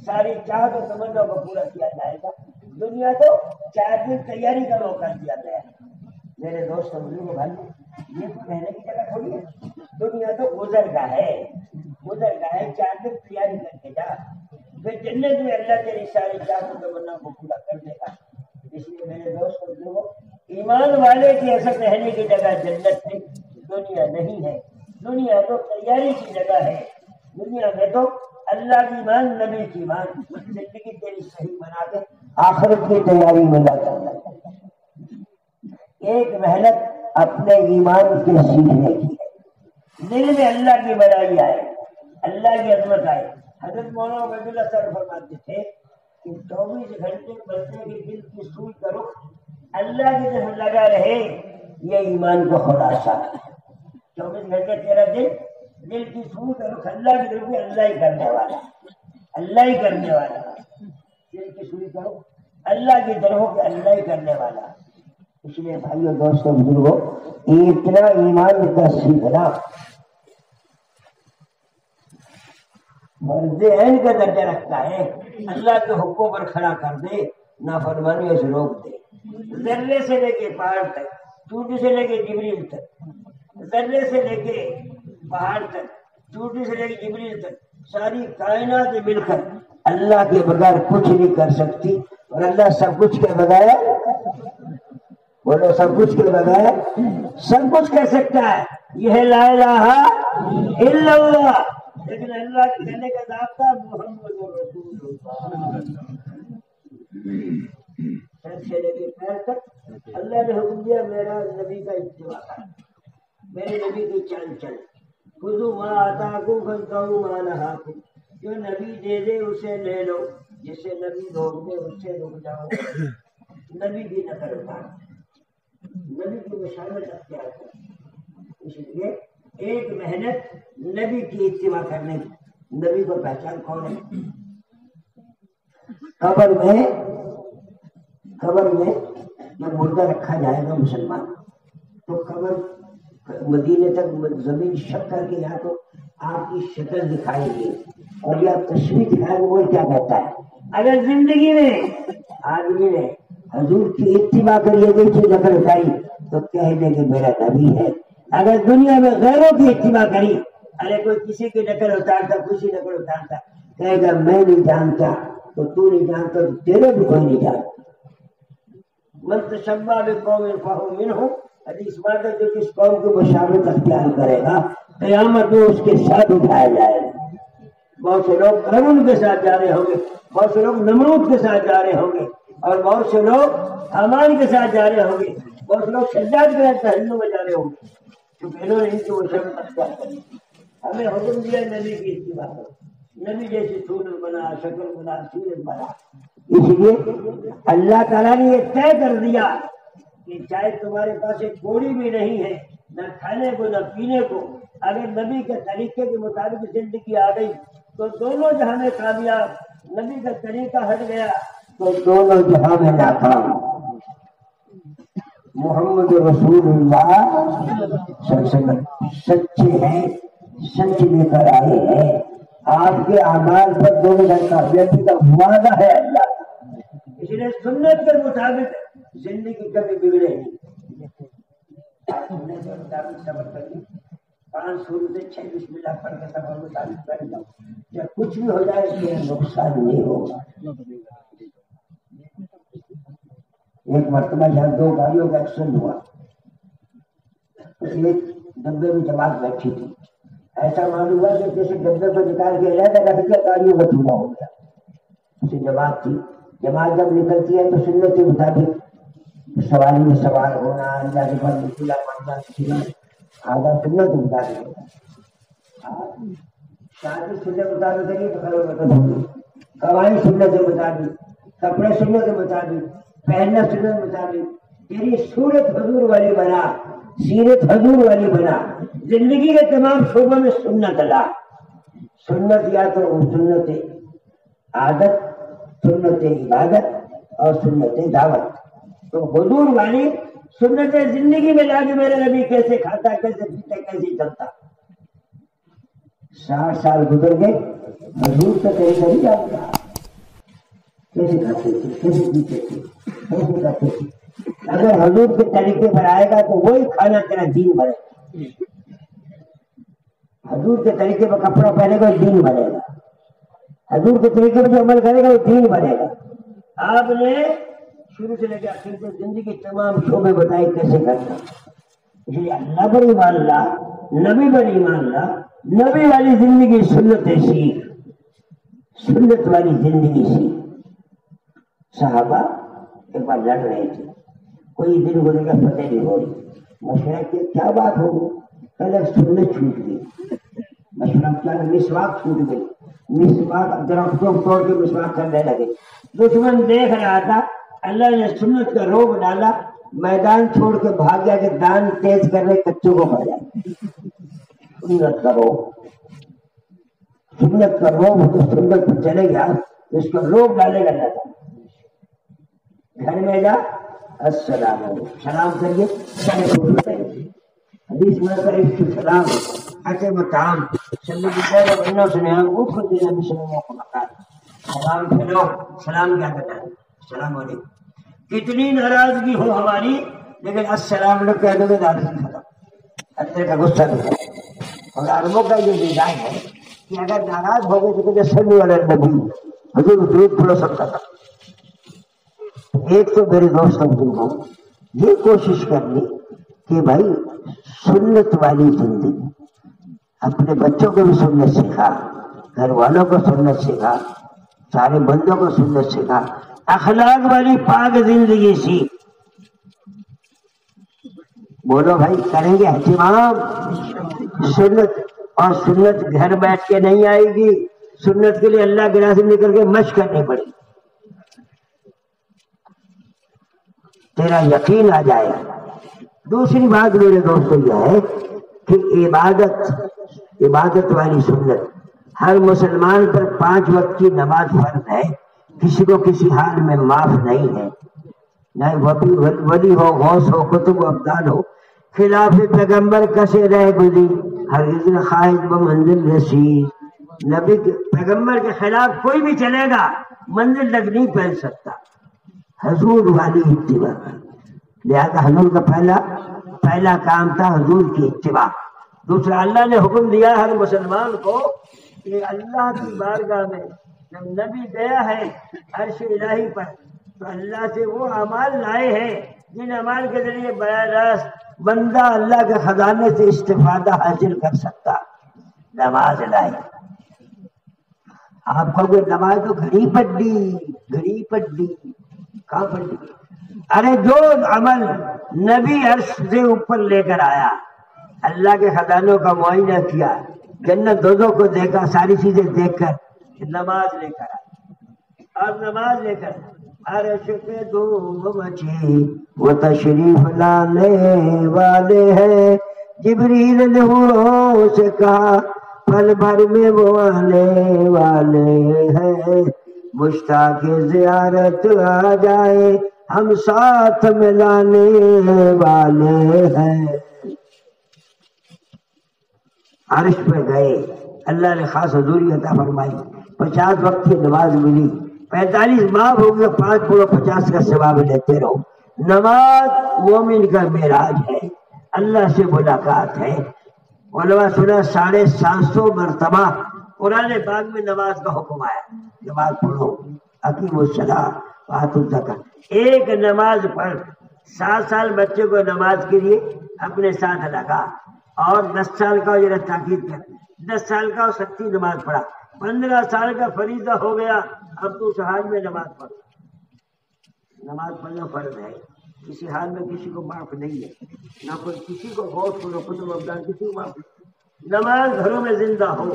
ساری چاہت و تمنا کو پورا کیا جائے گا. دنیا تو 4 دن تیاری کا موقع دیا گیا ہے. میرے دوست بزرگوں بھائی, یہ تو رہنے کی جگہ تھوڑی ہے. دنیا تو گزرگاہ ہے, گزرگاہ ہے. 4 دن تیاری کر کے جا, پھر جنت میں اللہ تیری ساری چاہت و تمنا کو پورا کر دے گا. اس لیے میرے دوست بزرگوں, ایمان والے کی اصل رہنے کی جگہ جنت ہے, دنیا نہیں ہے. دنیا تو تیاری کی جگہ ہے. دنیا میں تو اللہ کی مان, نبی کی مان, زندگی تیری صحیح بنا کے آخرت کی تیاری میں لگا. ایک محنت اپنے ایمان کے سیکھنے کی ہے, دل میں اللہ کی بڑائی آئے, اللہ کی عظمت آئے. حضرت مولانا عبید اللہ صاحب فرماتے تھے کہ 24 گھنٹے بندے کے دل کی سوئی کا رخ اللہ کی طرف لگا رہے, یہ ایمان کو خلاصہ ہے. 24 گھنٹے تیرا دل کی سوئی کا رخ اللہ کی طرف, اللہ ہی کرنے والا, اللہ ہی کرنے والا. دل کی سوئی کا رخ اللہ کی طرف, اللہ ہی کرنے والا. اس لیے بھائیوں دوستوں بزرگوں, اتنا ایمان کا سیکھنا مرد عین کا درجہ رکھتا ہے. اللہ کے حکموں پر کھڑا کر دے, نافرمانیوں سے روک دے. ذرے سے لے کے پہاڑ تک, چوٹی سے لے کے جبریل تک, ذرے سے لے کے پہاڑ تک, چوٹی سے لے کے جبریل تک, ساری کائنات مل کر اللہ کے بغیر کچھ نہیں کر سکتی. اور اللہ سب کچھ کے بغیر, بولو سب کچھ کے بغیر سب کچھ کر سکتا ہے. یہ ہے لا الہ الا اللہ. لیکن اللہ کے کہنے کا ضابطہ محمد رسول اللہ, سر سے لے کے پیر تک اللہ نے حکم دیا میرا نبی کا اتباع کر, میرے نبی کی چال چل. خذوا ما آتاکم فانتہوا ما نہاکم, جو نبی دے دے اسے لے لو, جسے نبی روک دے اس سے رک جاؤ. نبی کی نقل اتار, نبی کی مشاورت اختیار کر. اس لیے ایک محنت نبی کی اتباع کرنے کی. نبی کو پہچان کون ہے؟ قبر میں جب مردہ رکھا جائے گا مسلمان, تو قبر مدینے تک زمین شک کر کے یا تو آپ کی شکل دکھائے گی اور یا تصویر دکھائے گی. وہ کیا کہتا ہے, اگر زندگی میں آدمی نے حضور کی اتباع کریے گئی چیز نقل اتاری تو کہہ دے کہ میرا نبی ہے. اگر دنیا میں غیروں کی اتباع کری, ارے کوئی کسی کی نقل اتارتا, کسی نقل اتارتا, کہے گا میں نہیں جانتا, تو تو نہیں جانتا تو تیرے بھی کوئی نہیں جانتا. من تشبہ بقوم فہو منہم, حدیث بات ہے جو جس قوم کی مشابہت اختیار کرے گا قیامت میں اس کے ساتھ اٹھایا جائے گا. بہت سے لوگ قارون کے ساتھ جا رہے ہوں گے, بہت سے لوگ نمرود کے ساتھ جا رہے ہوں گے, اور بہت سے لوگ حامان کے ساتھ جا رہے ہوں گے, بہت سے لوگ شداد کے تحریوں میں جا رہے ہوں گے. تو انہوں نے ان کی مشابہت اختیار کری. ہمیں حکم دیا نبی کی اتباع کرو, نبی جیسی صورت بنا, شکل بنا, سیرت بنا. اس لیے اللہ تعالیٰ نے یہ طے کر دیا کہ چاہے تمہارے پاس ایک کوڑی بھی نہیں ہے, نہ کھانے کو نہ پینے کو, اگر نبی کے طریقے کے مطابق زندگی آ گئی تو دونوں جہاں میں کامیاب. نبی کا طریقہ ہٹ گیا تو دونوں جہاں میں ناکام۔ محمد رسول اللہ صلی اللہ علیہ وسلم سچے ہیں، سچ لے کر آئے ہیں۔ آپ کے اعمال پر دونوں کامیابی کا وعدہ ہے اللہ کا، اس لیے سنت کے مطابق زندگی کبھی بگڑے نہیں۔ سنت کے مطابق صبر کریے، 5 سورتیں 6 بسم اللہ پڑھ کے صبر مطابق کر لو، جب کچھ بھی ہو جائے اس میں نقصان نہیں ہوگا۔ ایک مرتبہ یہاں 2 گاڑیوں کا ایکسیڈنٹ ہوا، ایک ڈبے میں جماعت بیٹھی تھی، ایسا معلوم ہوا کہ جیسے ڈبے کو نکال کے علیحدہ کر دیا، گاڑیوں کا چولہا ہو گیا۔ اسے جماعت تھی، جماعت جب نکلتی ہے تو سنت کے مطابق سواری میں سوار ہونا، اللہ کے بعد نکلا پڑنا آدھا سنت کے مطابق ہوتا ہے۔ شادی سنت کے مطابق کریے تو کرو مطلب ہوگی، کمائی سنت کے مطابق، کپڑے سنت کے مطابق، پہننا سنت کے مطابق، تیری صورت حضور والی بنا، سیرت حضور والی بنا، زندگی کے تمام شعبوں میں سنت لا۔ سنت یا تو سنت عادت، سنت عبادت اور سنت دعوت، تو حضور والی سنت زندگی میں لا کے میرا نبی کیسے کھاتا، کیسے پیتا، کیسے چلتا۔ 60 سال گزر گئے، حضور کا طریقہ نہیں جانتا، کیسے کھاتے تھے، کیسے پیتے تھے، کیسے کرتے تھے۔ اگر حضور کے طریقے پر آئے گا تو وہی کھانا تیرا دین بنے گا، حضور کے طریقے پر کپڑا پہنے گا دین بنے گا، حضور کے طریقے پر جو عمل کرے گا وہ دین بنے گا۔ آپ نے شروع سے لے کے آخر تک زندگی تمام شعبے بتائے کیسے کرنا، اس لیے اللہ پر ایمان لا، نبی پر ایمان لا، نبی والی زندگی سنت سیکھ، سنت والی زندگی سیکھ۔ صحابہ ایک بار لڑ رہے تھے، کوئی دن گزر کا فتح نہیں ہو رہی، مشورہ کیا کیا بات ہوگی، پہلے سنت چھوٹ گئی، مشورہ کیا مسواک چھوٹ گئی، مسواک درختوں توڑ کے مسواک کرنے لگے، دشمن دیکھ رہا تھا، اللہ نے سنت کا روب ڈالا، میدان چھوڑ کے بھاگ گیا کہ دان تیز کر رہے کچوں کو پڑ جائے۔ سنت کا روب، سنت کا روب تو سنت پر چلے گیا، اس کا روب ڈالے گا اللہ تعالیٰ۔ گھر میں جا السلام علیکم، سلام کریے، حدیث میں کرے سلام اچھے مقام سلام پھیلو، سلام کیا کہتا ہے، السلام علیکم۔ کتنی ناراضگی ہو ہماری، لیکن السلام لوگ کہہ دو گے ناراضگی ختم، اندر کا غصہ نہیں۔ اور عربوں کا یہ ڈیزائن ہے کہ اگر ناراض ہو گئے تو کہتے صلی علی النبی، حضور درود پڑھو سب کا۔ ایک تو میرے دوستوں کو یہ کوشش کرنی کہ بھائی سنت والی زندگی، اپنے بچوں کو بھی سنت سکھا، گھر والوں کو سنت سکھا، سارے بندوں کو سنت سکھا، اخلاق والی پاک زندگی سیکھ۔ بولو بھائی کریں گے اہتمام سنت، اور سنت گھر بیٹھ کے نہیں آئے گی، سنت کے لیے اللہ کے راہ نکل کے مشق کرنی پڑے گی، تیرا یقین آ جائے گا۔ دوسری بات میرے دوستوں یہ ہے کہ عبادت والی سنت، ہر مسلمان پر 5 وقت کی نماز فرض ہے، کسی کو کسی حال میں معاف نہیں ہے، نہ ولی ہو، غوث ہو، قطب و ابدال ہو، خلاف پیغمبر کسے رہ گزی، ہرگز نہ خواہد بمنزل رسید۔ نبی پیغمبر کے خلاف کوئی بھی چلے گا منزل تک نہیں پہنچ سکتا، حضور والی اتباع۔ لہذا حضور کا پہلا کام تھا حضور کی اتباع۔ دوسرا، اللہ نے حکم دیا ہر مسلمان کو کہ اللہ کی بارگاہ میں جب نبی گیا ہے عرش الہی پر تو اللہ سے وہ اعمال لائے ہیں جن اعمال کے ذریعے براہ راست بندہ اللہ کے خزانے سے استفادہ حاصل کر سکتا۔ نماز لائے، آپ کو کوئی نماز تو گھڑی پڑ دی کہاں پڑ دی؟ ارے جو عمل نبی عرش سے اوپر لے کر آیا، اللہ کے خزانوں کا معائنہ کیا، جنت دوزخ کو دیکھا، ساری چیزیں دیکھ کر نماز لے کر آیا، اور نماز لے کر عرش پہ دھوم مچی، وہ تشریف لانے والے ہیں، جبریل نے حوروں سے کہا پل بھر میں وہ آنے والے ہیں، مشتاق زیارت آ جائے ہم ساتھ ملانے والے ہیں. عرش پہ گئے، اللہ نے خاص حضوری عطا فرمائی، 50 وقت کی نماز ملی، 45 باب ہو گیا، 5 پورا 50 کا ثواب لیتے رہو. نماز مومن کا معراج ہے، اللہ سے ملاقات ہے. علماء سنا 750 مرتبہ قرآن پاک میں نماز کا حکم آیا، نماز پڑھو، اقیموا الصلاۃ وآتوا الزکاۃ. ایک نماز پڑھ. 7 سال بچے کو نماز کے لیے اپنے ساتھ لگا، اور 10 سال کا ذرا تاکید کر، 10 سال کا سچی نماز پڑھا، 15 سال کا فریضہ ہو گیا، اب تو حال میں نماز پڑھ. نماز پڑھنا فرض ہے، کسی حال میں کسی کو معاف نہیں ہے، نہ کوئی کسی کو غوث کو، نہ قطب رمضان کسی کو معاف نہیں. نماز گھروں میں زندہ ہو.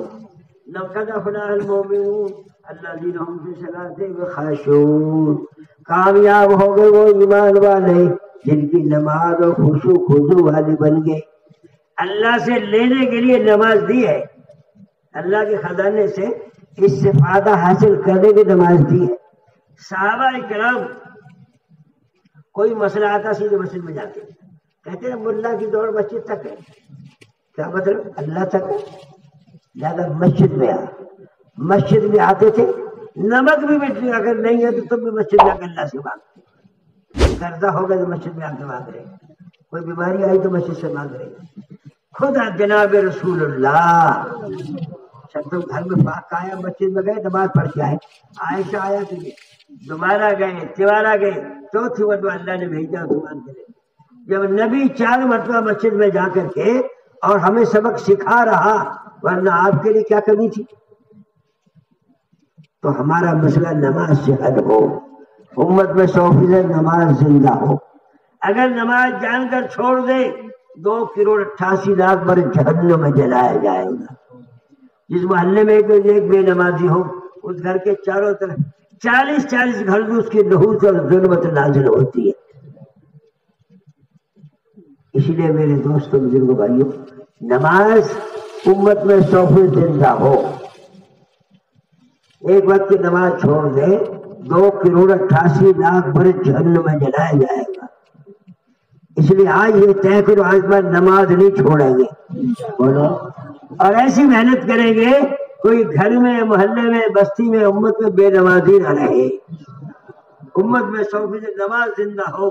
لقد افلح المؤمنون الذین هم فی صلاتهم خاشعون. کامیاب ہو گئے وہ ایمان والے جن کی نماز اور خشوع خضوع والے بن گئے. اللہ سے لینے کے لیے نماز دی ہے، اللہ کے خزانے سے استفادہ حاصل کرنے کی نماز دی ہے. صحابہ کرام کوئی مسئلہ آتا سیدھے مسجد میں جاتے، کہتے ہیں ملا کی دوڑ مسجد تک ہے. کیا مطلب؟ اللہ تک ہے، زیادہ مسجد میں آ. مسجد میں آتے تھے، نمک بھی مٹی اگر نہیں ہے تو تم بھی مسجد میں آ کے اللہ سے مانگ. قرضہ ہو گیا تو مسجد میں آ کے مانگ رہے، کوئی بیماری آئی تو مسجد سے مانگ رہے. خود جناب رسول اللہ سب تم گھر میں پاک آیا، مسجد میں گئے نماز پڑھ کے آئے. عائشہ آیا تجھے، دوبارہ گئے، تیوارا گئے، چوتھی مرتبہ اللہ نے بھیجا تمہارے کے لیے. جب نبی 4 مرتبہ مسجد میں جا کر کے اور ہمیں سبق سکھا رہا، ورنہ آپ کے لیے کیا کمی تھی؟ تو ہمارا مسئلہ نماز سے حل ہو، امت میں 100% نماز زندہ ہو. اگر نماز جان کر چھوڑ دے 2 کروڑ 88 لاکھ بر جہنم میں جلایا جائے گا. جس محلے میں ایک بے نمازی ہو، اس گھر کے چاروں طرف 40 گھر میں اس کی نحوست اور ظلمت نازل ہوتی ہے. اس لیے میرے دوستوں بزرگوں بھائیوں، نماز امت میں 100% زندہ ہو. ایک وقت کی نماز چھوڑ دے 2 کروڑ 88 لاکھ بر جہنم میں جلایا جائے گا. اس لیے آج یہ طے کرو، آج بعد نماز نہیں چھوڑیں گے، بولو، اور ایسی محنت کریں گے کوئی گھر میں، محلے میں، بستی میں، امت میں بے نمازی نہ رہے. امت میں 100% نماز زندہ ہو،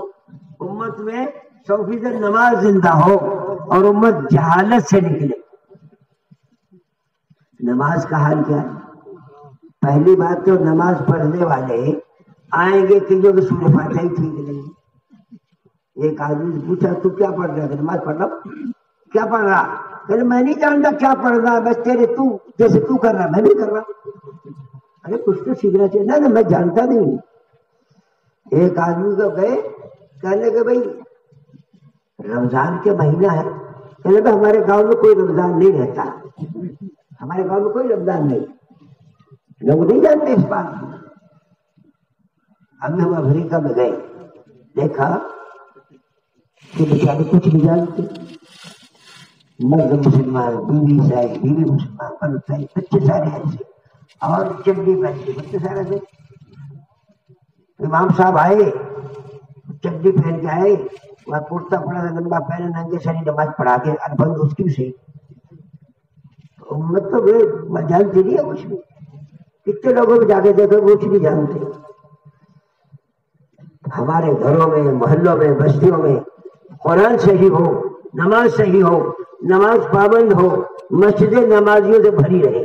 امت میں 100% نماز زندہ ہو، اور امت جہالت سے نکلے. نماز کا حال کیا ہے؟ پہلی بات تو نماز پڑھنے والے آئیں گے کہ جو سورہ فاتحہ ہی ٹھیک نہیں. ایک آدمی سے پوچھا تو کیا پڑھ رہا ہے؟ نماز پڑھ رہا. کیا پڑھ رہا؟ کہ میں نہیں جانتا کیا پڑھ رہا، بس تیرے تو جیسے تو کر رہا میں بھی کر رہا. ارے کچھ تو سیکھنا چاہیے نا، میں جانتا نہیں. ایک آدمی کو گئے کہنے کہ بھائی رمضان کے مہینہ ہے، کہنے کہ ہمارے گاؤں میں کوئی رمضان نہیں رہتا، ہمارے گاؤں میں کوئی رمضان نہیں، لوگ نہیں جانتے اس بات کو. ہم افریقہ میں گئے، دیکھا کہ بیچارے کچھ نہیں جانتے. مرد مسلمان، بیوی عیسائی، بیوی مسلمان، مرد عیسائی، بچے سارے ایسے، اور چڈی پہن کے بچے سارے ایسے. امام صاحب آئے، چڈی پہن کے آئے، وہ کرتا پڑا لمبا پہنے، ننگے سری نماز پڑھا کے بند اس کی سے. امت تو جانتی نہیں ہے کچھ بھی. کتنے لوگوں کو جا کے دیکھو کچھ نہیں جانتے. ہمارے گھروں میں، محلوں میں، بستیوں میں قرآن صحیح ہو، نماز صحیح ہو، نماز پابند ہو، مسجدیں نمازیوں سے بھری رہے.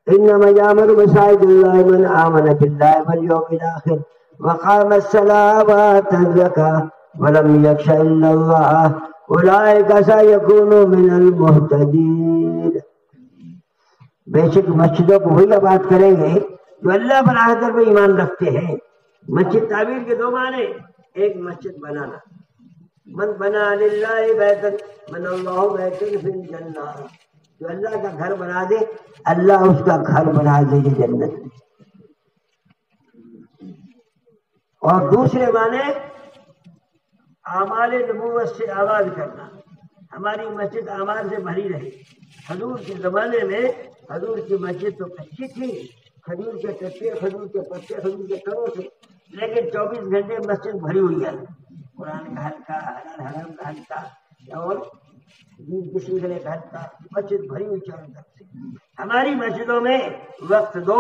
انما یعمر مساجد اللہ من آمن باللہ والیوم الآخر وقام الصلاۃ وآتى الزکاۃ ولم یخش الا اللہ اولئک سیکونوا من المہتدین. بے شک مسجدوں کو وہی آباد کریں گے جو اللہ پر آخرت پر ایمان رکھتے ہیں. مسجد تعمیر کے 2 معنی، ایک مسجد بنانا، من بنا للہ بیتا من اللہ بیتا فی الجنہ، جو اللہ کا گھر بنا دے اللہ اس کا گھر بنا دے گی جنت میں. اور دوسرے معنی اعمال نبوت سے آباد کرنا، ہماری مسجد اعمال سے بھری رہے. حضور کے زمانے میں حضور کی مسجد تو کچی تھی، کھجور کے پتے، کھجور کے پتے، کھجور کے تنوں سے، لیکن 24 گھنٹے مسجد بھری ہوئی ہے، قرآن کا حلقہ، حلال حرام کا حلقہ اور دین کے سلسلے کا حلقہ، مسجد بھری ہوئی چاروں طرف سے۔ ہماری مسجدوں میں وقت دو،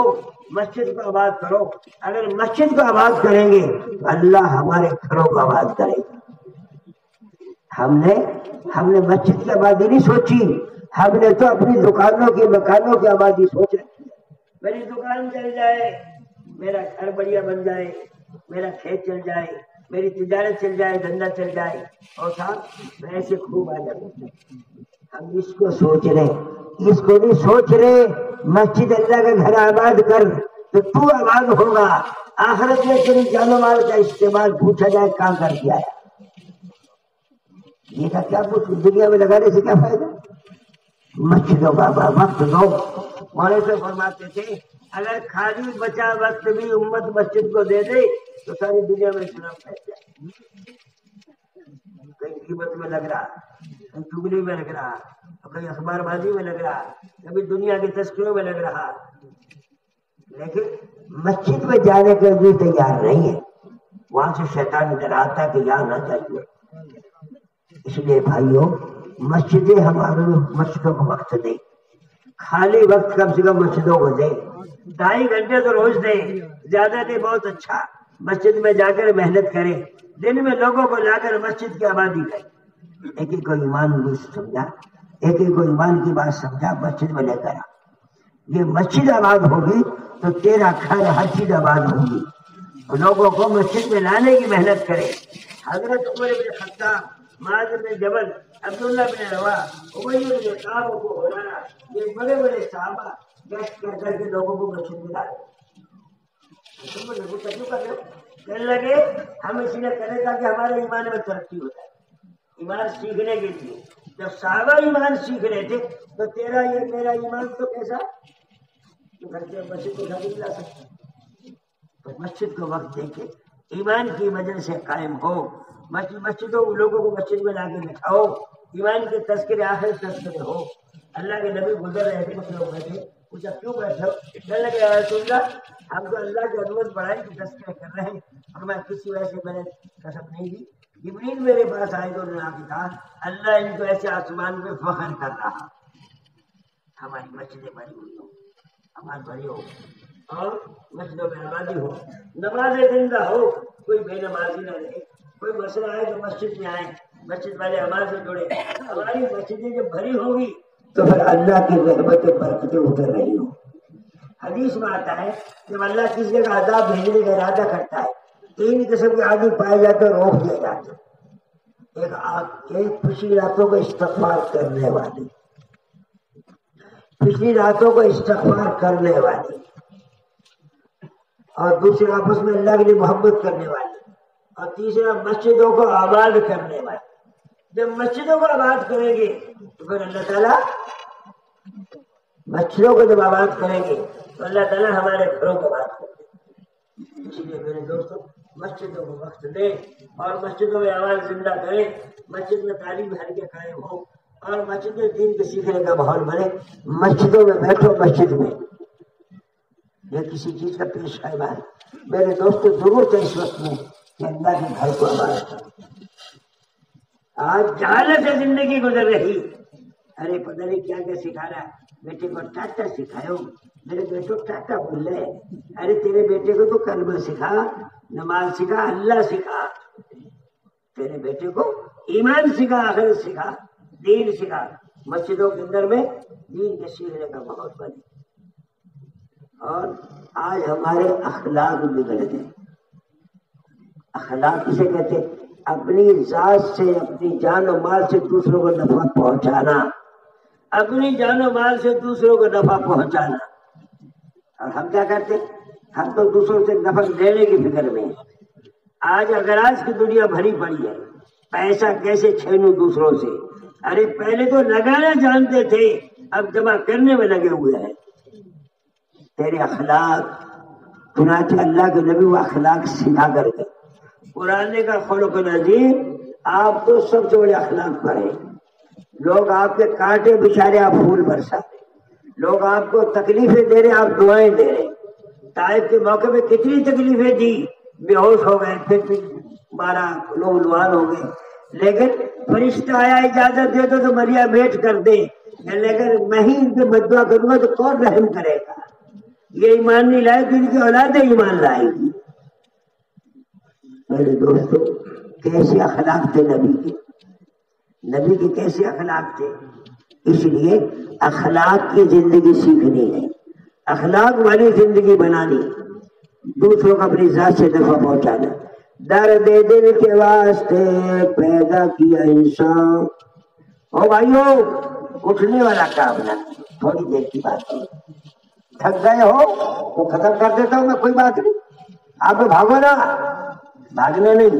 مسجد کو آباد کرو۔ اگر مسجد کو آباد کریں گے تو اللہ ہمارے گھروں کو آباد کرے گا۔ ہم نے مسجد کی آبادی نہیں سوچی، ہم نے تو اپنی دکانوں کی، مکانوں کی آبادی سوچ رکھی ہے۔ میری دکان چل جائے، میرا گھر بڑھیا بن جائے، میرا کھیت چل جائے، میری تجارت چل جائے، دھندا چل جائے، اور صاحب پیسے خوب آ جائے۔ ہم اس کو سوچ رہے، اس کو نہیں سوچ رہے مسجد اللہ کا گھر آباد کر تو آباد ہوگا۔ آخرت میں تیری جان و مال کا استعمال پوچھا جائے کہاں کر کے آیا، یہ کا کیا کچھ دنیا میں لگانے سے کیا فائدہ؟ مسجدوں کا وقت دو۔ مولوی سے فرماتے تھے اگر خالی بچا وقت بھی امت مسجد کو دے دے تو ساری دنیا میں اسلام پھیل جائے۔ کہیں غیبت میں لگ رہا، کہیں چگلی میں لگ رہا، کہیں اخبار بازی میں لگ رہا، کبھی دنیا کے تذکروں میں لگ رہا، لیکن مسجد میں جانے کے بھی تیار نہیں ہے۔ وہاں سے شیطان ڈراتا ہے کہ یہاں نہ جائیے۔ اس لیے بھائیوں، مسجدیں ہمارے مسجدوں کو وقت دیں، خالی وقت کم سے کم مسجدوں کو دیں، 2.5 گھنٹے تو روز دیں، زیادہ دیں بہت اچھا۔ مسجد میں جا کر محنت کریں، دن میں لوگوں کو لا کر مسجد کی آبادی کریں۔ ایک ایک کو ایمان سمجھا، ایک ایک کو ایمان کی بات سمجھا، مسجد میں لے کر آ۔ یہ مسجد آباد ہوگی تو تیرا گھر ہر چیز آباد ہوگی۔ لوگوں کو مسجد میں لانے کی محنت کرے۔ حضرت عمر بن خطاب، معاذ بن جبل، عبداللہ بن روا، ابی بن کعب کو ہرانا، یہ بڑے بڑے صحابہ گشت کر کے لوگوں کو مسجد میں لائے۔ کہنے لگے ہم اس لیے کریں تاکہ ہمارے ایمان میں ترقی ہو جائے، ایمان سیکھنے کے لیے۔ جب صحابہ ایمان سیکھ رہے تھے تو تیرا یہ میرا ایمان تو کیسا، تو گھر کے مسجد کو نہیں لا سکتا۔ تو مسجد کو وقت دے کے ایمان کی وجہ سے قائم ہو، مسجدوں لوگوں کو مسجد میں لا کے بٹھاؤ، ایمان کے تذکرے، آخر تذکرے ہو۔ اللہ کے نبی گزر رہے تھے، کچھ لوگ بیٹھے، پوچھا کیوں بیٹھے ہو؟ کہنے لگے یا رسول اللہ ہم تو اللہ کی عظمت بڑھائی کے تذکرے کر رہے ہیں، اور میں کسی وجہ سے میں نے قسم نہیں دی۔ جبریل میرے پاس آئے تو انہوں نے کہا اللہ ان کو ایسے آسمان پہ فخر کر رہا۔ ہماری مسجدیں بڑی ہوئی ہو، آباد بڑی ہو، اور مسجدوں میں آبادی ہو، نماز زندہ ہو، کوئی بے نمازی نہ رہے، کوئی مسئلہ آئے تو مسجد میں آئے، مسجد والے آواز سے جڑے۔ ہماری مسجدیں جب بھری ہوگی تو پھر اللہ کی رحمتیں برکتیں اتر رہی ہوں۔ حدیث میں آتا ہے جب اللہ کسی کا عذاب بھیجنے کا ارادہ کرتا ہے 3 قسم کے آدمی پائے جاتے ہیں، روک دیا جاتا ہے۔ ایک پچھلی راتوں کو استغفار کرنے والی، پچھلی راتوں کو استغفار کرنے والی، اور دوسرے آپس میں اللہ کے لیے محبت کرنے والی، اور تیسرا مسجدوں کو آباد کرنے والی۔ جب مسجدوں کو آباد کریں گے تو پھر اللہ تعالیٰ، مسجدوں کو جب آباد کریں گے تو اللہ تعالیٰ ہمارے گھروں کو آباد کریں گے۔ اس لیے میرے دوستوں، مسجدوں کو وقت دیں اور مسجدوں میں آواز زندہ کریں، مسجد میں تعلیم حلقے قائم ہو اور مسجد میں دین کے سیکھنے کا ماحول بنے۔ مسجدوں میں بیٹھو، مسجد میں یہ کسی چیز کا پیش ہے بات۔ میرے دوستوں ضرورت ہے اس وقت میں کہ اللہ کے گھر کو آباد کرو۔ آج جہالت سے زندگی گزر رہی، ارے پتہ نہیں کیا کیا سکھا رہا ہے، بیٹے کو ٹاٹا سکھاؤ، میرے بیٹے کو ٹاٹا بول رہے، ارے تیرے بیٹے کو تو کلمہ سکھا، نماز سکھا، اللہ سکھا، تیرے بیٹے کو ایمان سکھا، آخرت سکھا، دین سکھا۔ مسجدوں کے اندر میں دین کے سیکھنے کا ماحول بنے۔ اور آج ہمارے اخلاق بگڑ گئے۔ اخلاق کسے کہتے ہیں؟ اپنی ذات سے، اپنی جان و مال سے دوسروں کو نفع پہنچانا، اپنی جان و مال سے دوسروں کو نفع پہنچانا۔ اور ہم کیا کرتے ہیں؟ ہم تو دوسروں سے نفع لینے کی فکر میں ہیں۔ آج اگر آج کی دنیا بھری پڑی ہے، پیسہ کیسے چھینوں دوسروں سے۔ ارے پہلے تو لگانا جانتے تھے، اب جمع کرنے میں لگے ہوئے ہیں۔ تیرے اخلاق، چنانچہ اللہ کے نبی وہ اخلاق سکھا کر گئے۔ قرآن کا خلق عظیم، آپ تو سب سے بڑے اخلاق پر ہیں۔ لوگ آپ کے کانٹے بچھا رہے، آپ پھول برسا رہے، لوگ آپ کو تکلیفیں دے رہے، آپ دعائیں دے رہے۔ طائف کے موقع میں کتنی تکلیفیں دی، بے ہوش ہو گئے، پھر مارا، لوگ لوان ہو گئے، لیکن فرشتہ آیا اجازت دے تو مریم بیٹھ کر دے، لیکن میں ہی ان پہ بددعا کروں گا تو کون رحم کرے گا؟ یہ ایمان نہیں لائے تو ان کی اولادیں ایمان لائے گی۔ میرے دوستو کیسے اخلاق تھے نبی کے، نبی کے کیسے اخلاق تھے؟ اس لیے اخلاق کی زندگی سیکھنی ہے، اخلاق والی زندگی بنانی، دوسروں کو اپنی ذات سے نفع پہنچانا۔ درد دل کے واسطے پیدا کیا انسان، او بھائیو اٹھنے والا کام نہ، تھوڑی دیر کی بات ہے، تھک گئے ہو تو ختم کر دیتا ہوں میں، کوئی بات نہیں، آپ تو بھاگو نا، بھاگنا نہیں،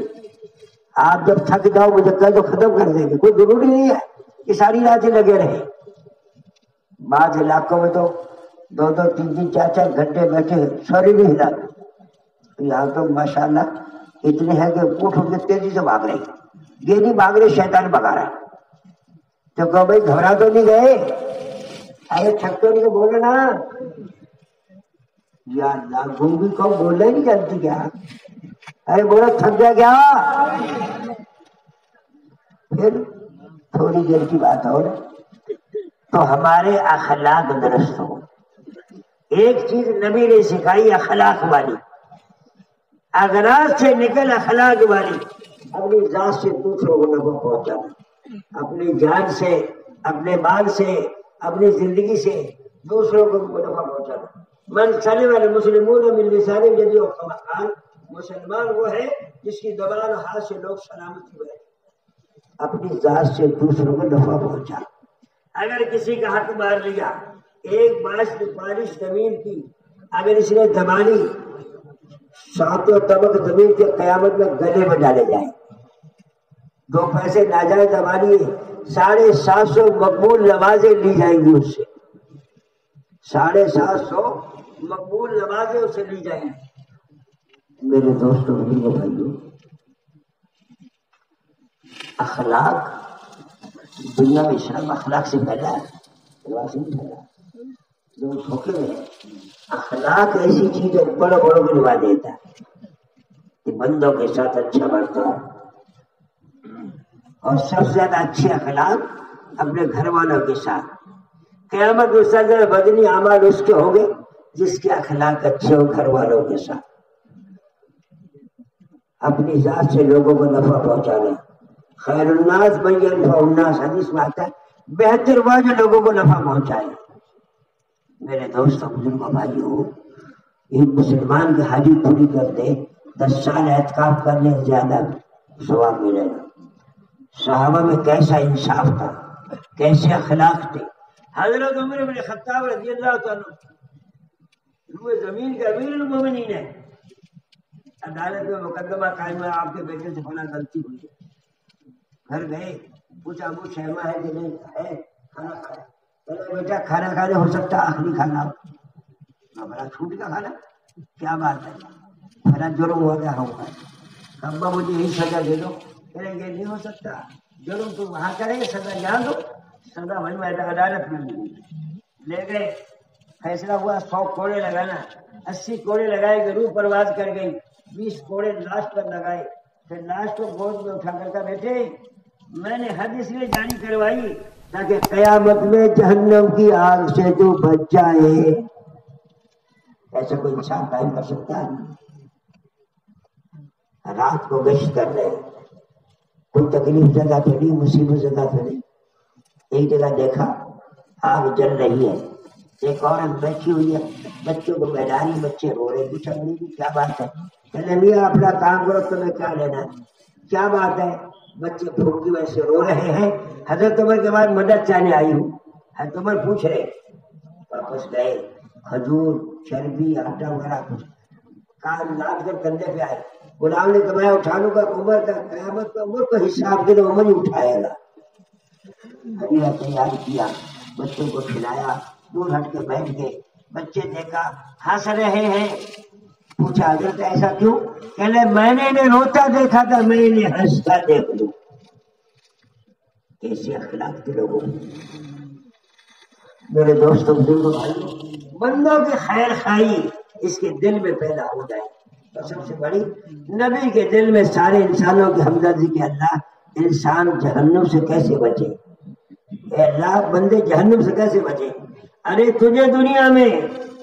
آپ جب تھک جاؤ مجھے کہہ دو ختم کر دیں گے، کوئی ضروری نہیں ہے کہ ساری راتیں لگے رہے۔ بعض علاقوں میں تو 2-3 4 گھنٹے بیٹھے سوری نہیں ہلا، یہاں تو ماشاءاللہ اتنے ہیں کہ اٹھ کے تیزی سے بھاگ رہے، یہ نہیں بھاگ رہے شیطان بھگا رہا ہے، تو کہو بھائی گھبرا تو نہیں گئے، ارے تھک تو نہیں بولے نا، یا اللہ گنگی کو بولنا ہی نہیں جانتی کیا؟ ارے بولو تھک گیا کیا؟ پھر تھوڑی دیر کی بات ہو نا، تو ہمارے اخلاق درست ہو۔ ایک چیز نبی نے سکھائی اخلاق والی، اغراض سے نکل اخلاق والی، اپنی ذات سے دوسروں کو نفع پہنچانا، اپنی جان سے، اپنے مال سے، اپنی زندگی سے دوسروں کو نفع پہنچانا۔ من سلم المسلمون من لسانه ویده وقال، مسلمان وہ ہے جس کی زبان اور ہاتھ سے لوگ سلامتی ہوئے، اپنی ذات سے دوسروں کو نفع پہنچا۔ اگر کسی کا حق مار لیا، ایک بارش زمین کی اگر اس نے دبا لی، 7 طبق زمین کے قیامت میں گلے میں ڈالے جائیں، 2 پیسے ناجائز دبا لیے، 750 مقبول نمازیں لی جائیں گی اس سے، 750 مقبول نمازیں اسے لی جائیں گی۔ میرے دوستوں بزرگوں بھائیوں، اخلاق دنیا میں اسلام اخلاق سے پہلا ہے، جو دھوکے میں اخلاق ایسی چیز ہے بڑوں بڑوں کو نبھا دیتا ہے کہ بندوں کے ساتھ اچھا بڑھتا ہے، اور سب سے زیادہ اچھے اخلاق اپنے گھر والوں کے ساتھ۔ قیامت میں سب سے بدنی اعمال اس کے ہوں گے جس کے اخلاق اچھے ہو گھر والوں کے ساتھ۔ اپنی ذات سے لوگوں کو نفع پہنچانا، خیر الناس من ینفع الناس، حدیث میں آتا ہے بہتر وہ جو لوگوں کو نفع پہنچائے۔ میرے دوستوں بزرگوں بھائیوں، ایک مسلمان کی حاجی پوری کر دے 10 سال اعتکاف کرنے سے زیادہ ثواب ملے گا۔ صحابہ میں کیسا انصاف تھا، کیسے اخلاق تھے۔ حضرت عمر بن خطاب رضی اللہ تعالیٰ وہ زمین کے امیر المومنین ہے، عدالت میں مقدمہ قائم ہے، آپ کے بیٹے سے فلاں غلطی ہوئی ہے، گھر گئے، پوچھا ابو شیما ہے کہ نہیں ہے، کھانا کھایا، چلو بیٹا کھانا کھانے ہو سکتا آخری کھانا ہو، بڑا چھوٹ کا کھانا، کیا بات ہے، میرا جرم ہو گیا ہوگا، ابا مجھے یہی سزا دے دو، یہ نہیں ہو سکتا، جرم تو وہاں کریں گے، سزا یہاں دو، سزا وہیں میں عدالت میں لے گئے، فیصلہ ہوا 100 کوڑے لگانا، 80 کوڑے لگائے گئے، روح پرواز کر گئی، 20 کوڑے لاش پر لگائے، پھر لاش کو گود میں اٹھا کر بیٹھے میں نے حد اس لیے جاری کروائی تاکہ قیامت میں جہنم کی آگ سے تو بچ جائے۔ ایسا کوئی انسان قائم کر سکتا ہے؟ رات کو گشت کر رہے، کوئی تکلیف جگہ تو نہیں، مصیبت جگہ تو نہیں، ایک جگہ دیکھا آگ جل رہی ہے، ایک عورت بیٹھی ہوئی ہے، بچوں کو بہلا رہی، بچے رو رہے، پوچھا کیا بات ہے، کہنے میاں اپنا کام کرو، تمہیں کیا لینا ہے، کیا بات ہے، بچے بھوک کی وجہ سے رو رہے ہیں، حضرت عمر کے بعد مدد چاہنے آئی ہوں، حضرت عمر پوچھ رہے، واپس گئے، کھجور چربی آٹا وغیرہ کچھ کام لاد کر کندھے پہ آئے، غلام نے کمایا اٹھا لوں گا، عمر کا قیامت کا عمر کا حساب کے عمر ہی اٹھائے گا۔ ہدیہ تیار کیا، بچوں کو کھلایا، دور ہٹ کے بیٹھ گئے، بچے دیکھا ہنس رہے ہیں، پوچھا حضرت ایسا کیوں، کہنے میں نے انہیں روتا دیکھا تھا، میں انہیں ہنستا دیکھ لوں۔ کیسے اخلاق کے لوگوں میرے دوستوں بزرگوں بھائیوں، بندوں کی خیر خائی اس کے دل میں پیدا ہو جائے تو سب سے بڑی نبی کے دل میں سارے انسانوں کی ہمدردی کہ اللہ انسان جہنم سے کیسے بچے، اے اللہ بندے جہنم سے کیسے بچے۔ ارے تجھے دنیا میں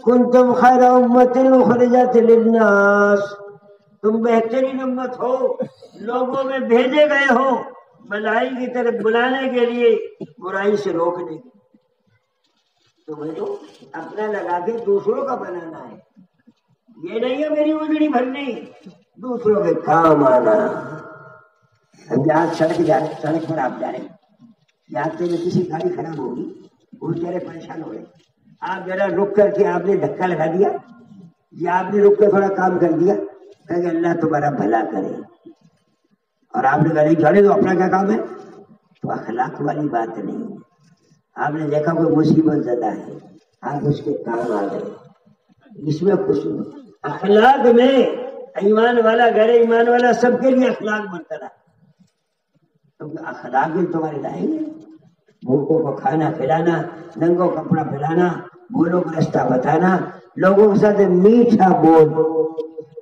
کنتم خیر امت اخرجت للناس، تم بہترین امت ہو، لوگوں میں بھیجے گئے ہو بھلائی کی طرف بلانے کے لیے، برائی سے روکنے کے، تمہیں تو اپنا لگا کے دوسروں کا بنانا ہے، یہ نہیں ہے میری اجڑی بھرنی، دوسروں کے کام آنا۔ ہم جہاں سڑک پر آپ جا رہے جاتے میں کسی گاڑی خراب ہوگی، وہ بیچارے پریشان ہو رہے، آپ ذرا رک کر کے آپ نے دھکا لگا دیا یا آپ نے رک کے تھوڑا کام کر دیا کہ اللہ تمہارا بھلا کرے، اور آپ نے گاڑی چڑھے تو اپنا کیا کام ہے، تو اخلاق والی بات نہیں ہے۔ آپ نے دیکھا کوئی مصیبت زدہ ہے، آپ اس کے کام آ گئے، اس میں کچھ اخلاق میں ایمان والا غیر ایمان والا سب کے لیے اخلاق برقرار، کیونکہ اخلاق بھی تمہارے لائیں گے، بھوکوں کو کھانا کھلانا، ننگوں کپڑا پہلانا، بولوں کو رستہ بتانا، لوگوں کے ساتھ میٹھا بول۔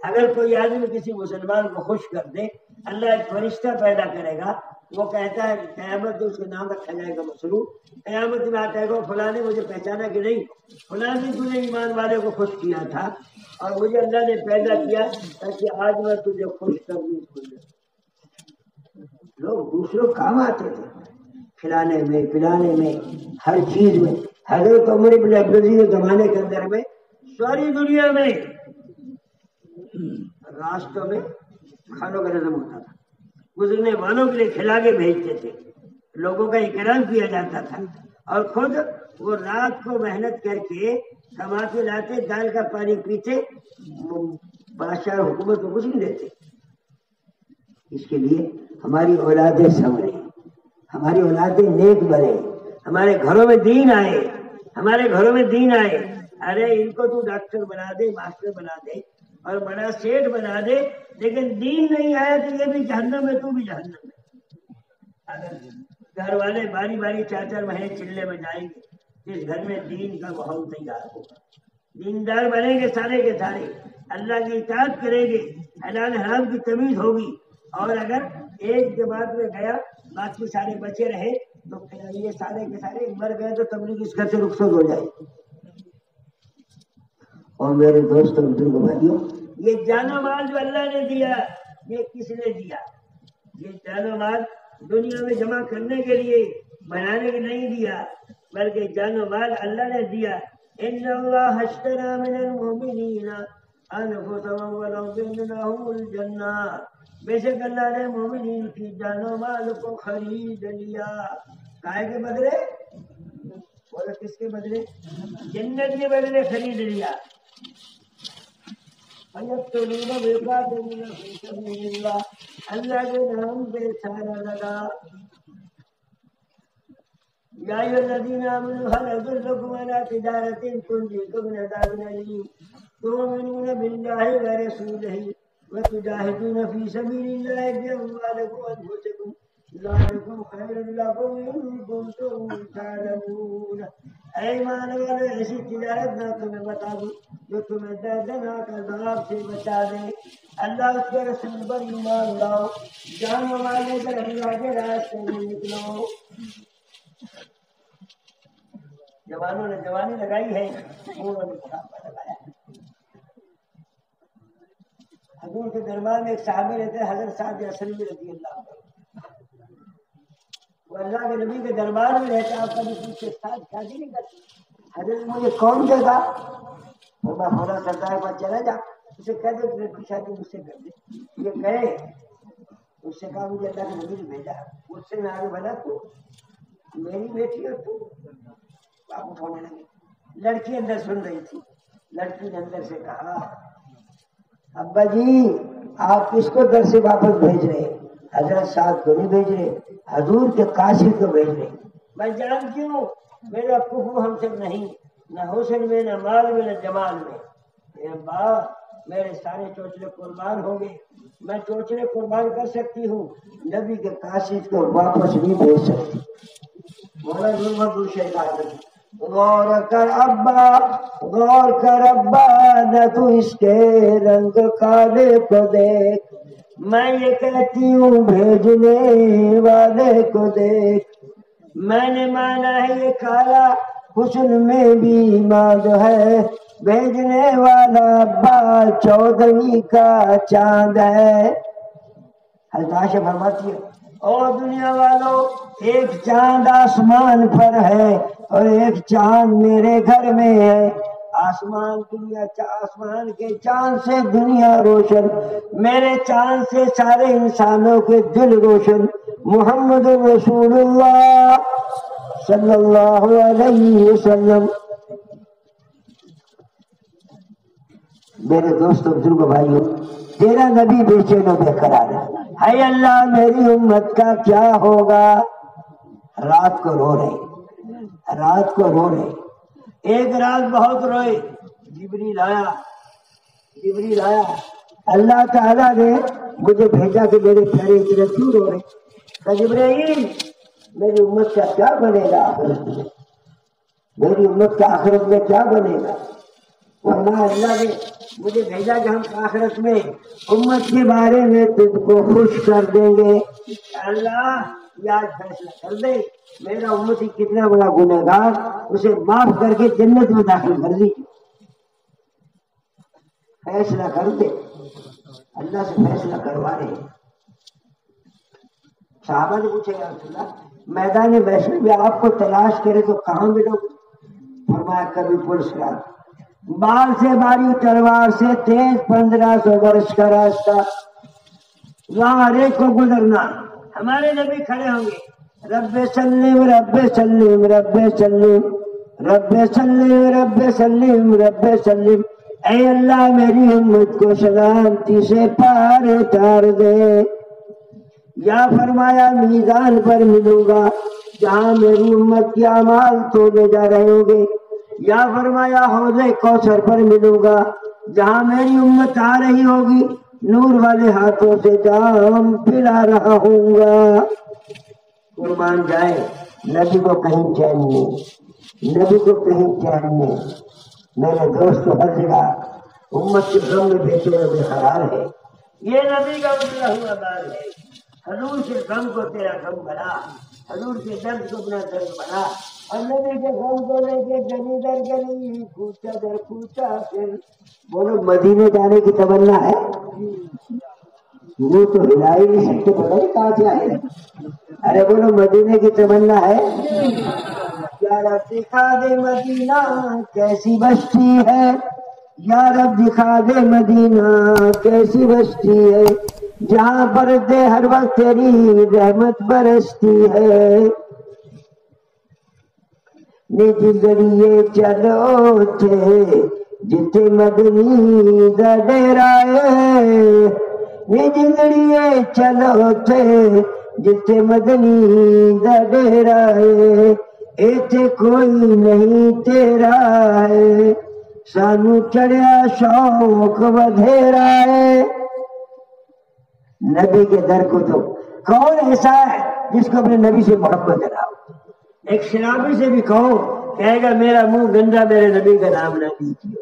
اگر کوئی آدمی کسی مسلمان کو خوش کر دے، اللہ ایک فرشتہ پیدا کرے گا، وہ کہتا ہے قیامت میں اس کا نام رکھا جائے گا مسرور، قیامت میں آتا ہے گا فلاں نے مجھے پہچانا کہ نہیں، فلاں نے تجھے ایمان والے کو خوش کیا تھا اور مجھے اللہ نے پیدا کیا تاکہ آج میں تجھے خوش کر دوں۔ لوگ دوسروں کام آتے تھے، کھلانے میں پلانے میں ہر چیز میں۔ حضرت عمر بن عبدالعزیز کے زمانے کے اندر میں ساری دنیا میں راستوں میں کھانوں کا نظم ہوتا تھا، گزرنے والوں کے لیے کھلا کے بھیجتے تھے، لوگوں کا اکرام کیا جاتا تھا، اور خود وہ رات کو محنت کر کے کما کے لاتے، دال کا پانی پیتے، بادشاہ حکومت کو کچھ نہیں دیتے۔ اس کے لیے ہماری اولادیں سنورے، ہماری اولادیں نیک بنے، ہمارے گھروں میں دین آئے، ہمارے گھروں میں دین آئے۔ ارے ان کو تو ڈاکٹر بنا دے، ماسٹر بنا دے اور بڑا سیٹ بنا دے، لیکن دین نہیں آیا تو یہ بھی جہنم ہے، تو بھی جہنم ہے۔ اگر گھر والے باری باری 4 مہینے چلے میں جائیں گے، جس گھر میں دین کا ماحول تیار ہوگا، دیندار بنیں گے سارے کے سارے، اللہ کی اطاعت کریں گے، حلال حرام کی تمیز ہوگی، اور اگر ایک جماعت میں گیا باقی سارے بچے رہے تو پھر یہ سارے کے سارے مر گئے تو تبلیغ اس گھر سے رخصت ہو جائے۔ اور میرے دوستوں بزرگوں بھائیوں، یہ جان و مال جو اللہ نے دیا، یہ کس نے دیا؟ یہ جان و مال دنیا میں جمع کرنے کے لیے بنانے کے نہیں دیا، بلکہ جان و مال اللہ نے دیا۔ ان اللہ اشتری من المؤمنین انفسهم واموالهم لهم الجنہ، بے شک اللہ نے مومنین کی جان و مال کو خرید لیا، کائے کے بدلے؟ بولو کس کے بدلے؟ جنت کے بدلے خرید لیا۔ فَيَقْتُلُونَ وَيُقَاتِلُونَ فِي سَبِيلِ اللَّهِ، اللہ کے نام پہ سارا لگا۔ یا ایھا الذین آمنوا هل ادلکم علی تجارۃ تنجیکم من عذاب الیم تؤمنون باللہ ورسولہ وتجاہدون فی سبیل اللہ باموالکم وانفسکم ذالکم خیر لکم ان کنتم تعلمون۔ اے ایمان والو، ایسی تجارت میں تمہیں بتا دوں جو تمہیں دردناک عذاب سے بچا دے۔ اللہ اس کے رسول پر ایمان لاؤ، جان و مال لے کر اللہ کے راستے میں نکلو۔ جوانوں نے جوانی لگائی ہے، انہوں نے بڑھاپا لگایا ہے۔ حضور کے دربار میں ایک صحابی رہتے ہیں حضرت سعد عثمانی رضی اللہ عنہ، وہ اللہ کے نبی کے دربار میں رہتے، آپ کبھی اس کے ساتھ شادی نہیں کرتے۔ حضرت مجھے کون دے گا؟ میں ہونا سرکار پر چلا جا، اسے کہہ دے تمہیں کی شادی مجھ سے کر دے۔ یہ گئے، اس سے کہا مجھے اللہ کے نبی نے بھیجا، مجھ سے میں آگے بڑھا، تو میری بیٹی اور تو آپ اٹھانے لگے۔ لڑکی اندر سن رہی تھی، لڑکی نے اندر سے کہا ابا جی آپ کس کو در سے واپس بھیج رہے؟ حضرت صاحب کو نہیں بھیج رہے، حضور کے قاصد کو بھیج رہے۔ میں جانتی ہوں میرا کفو ہم سے نہیں، نہ حسن میں، نہ مال میں، نہ جمال میں۔ میرے باپ میرے سارے چوچلے قربان ہوں گے، میں چوچلے قربان کر سکتی ہوں، نبی کے قاصد کو واپس نہیں بھیج سکتی۔ مولانا ظلم دوسرے کا غور کر ابا، غور کر ابا، نہ تو اس کے رنگ کالے کو دیکھ، میں یہ کہتی ہوں بھیجنے والے کو دیکھ، میں نے مانا ہے یہ کالا حسن میں بھی ماد ہے، بھیجنے والا ابا 14ویں کا چاند ہے۔ حضرت عائشہ فرماتی ہے او دنیا والوں، ایک چاند آسمان پر ہے اور ایک چاند میرے گھر میں ہے، آسمان کے چاند سے دنیا روشن، میرے چاند سے سارے انسانوں کے دل روشن، محمد رسول اللہ صلی اللہ علیہ وسلم۔ میرے دوستوں بزرگوں بھائیوں، تیرا نبی بے چین و بے قرار ہے، اے اللہ میری امت کا کیا ہوگا؟ رات کو رو رہے، ایک رات بہت روئے، جبریل آیا، اللہ تعالیٰ نے مجھے بھیجا کہ میرے پیارے اتنے کیوں رو رہے؟ کہ جبریل میری امت کا کیا بنے گا آخرت میں، میری امت کا آخرت میں کیا بنے گا؟ ورنہ اللہ نے مجھے بھیجا کہ ہم آخرت میں امت کے بارے میں تجھ کو خوش کر دیں گے۔ اللہ یاد فیصلہ کر دے، میرا امتی کتنا بڑا گنہگار، اسے معاف کر کے جنت میں داخل کر دیجیے، فیصلہ کر دے، اللہ سے فیصلہ کروا رہے ہیں۔ صحابہ نے پوچھا یا رسول اللہ میدان محشر میں آپ کو تلاش کرے تو کہاں ملو گے؟ فرمایا کبھی پولیس رات، بال سے باری تلوار سے تیز 1500 برس کا راستہ، وہاں ہر ایک کو گزرنا، ہمارے نبی کھڑے ہوں گے، رب سلم رب سلم رب سلم رب سلم رب سلم رب سلم، اے اللہ میری امت کو سلامتی سے پار اتار دے۔ یا فرمایا میزان پر ملوں گا جہاں میری امت کے اعمال تولے جا رہے ہوں گے، یا فرمایا حوض کوثر پر ملوں گا جہاں میری امت آ رہی ہوگی، نور والے ہاتھوں سے جام پلا رہا ہوں گا۔ قربان جائے نبی کو کہیں چین نہیں، نبی کو کہیں چین نہیں۔ میرے دوست ہر جگہ امت کے غم میں بے چین و بے قرار ہے، یہ نبی کا گزرا ہوا بال ہے۔ حضور کے غم کو تیرا غم بنا، حضور کے درد کو اپنا درد بنا، اور نبی کے غم کو لے کے گلی در گلی کوچا در کوچا پھر بولو مدینے جانے کی تمنا ہے؟ وہ تو ہلا ہی نہیں سکتے، پتہ نہیں کہاں سے آئے۔ ارے بولو مدینے کی تمنا ہے؟ یا رب دکھا دے مدینہ کیسی بستی ہے، یا رب دکھا دے مدینہ کیسی بستی ہے، جہاں پر دے ہر وقت تیری رحمت برستی ہے۔ نج ذریعے چلو تھے جتھے مدنی دا ڈیرا ہے، نج ذریعے چلو تھے جتھے مدنی دا ڈیرا ہے، ایتھے کوئی نہیں تیرا ہے، سانو چڑھیا شوق ودھیرا ہے۔ نبی کے در کو تو کون ایسا ہے جس کو اپنے نبی سے محبت نہ ہو؟ ایک شرابی سے بھی کہو کہے گا میرا منہ گندا، میرے نبی کا نام نہ لیجیے۔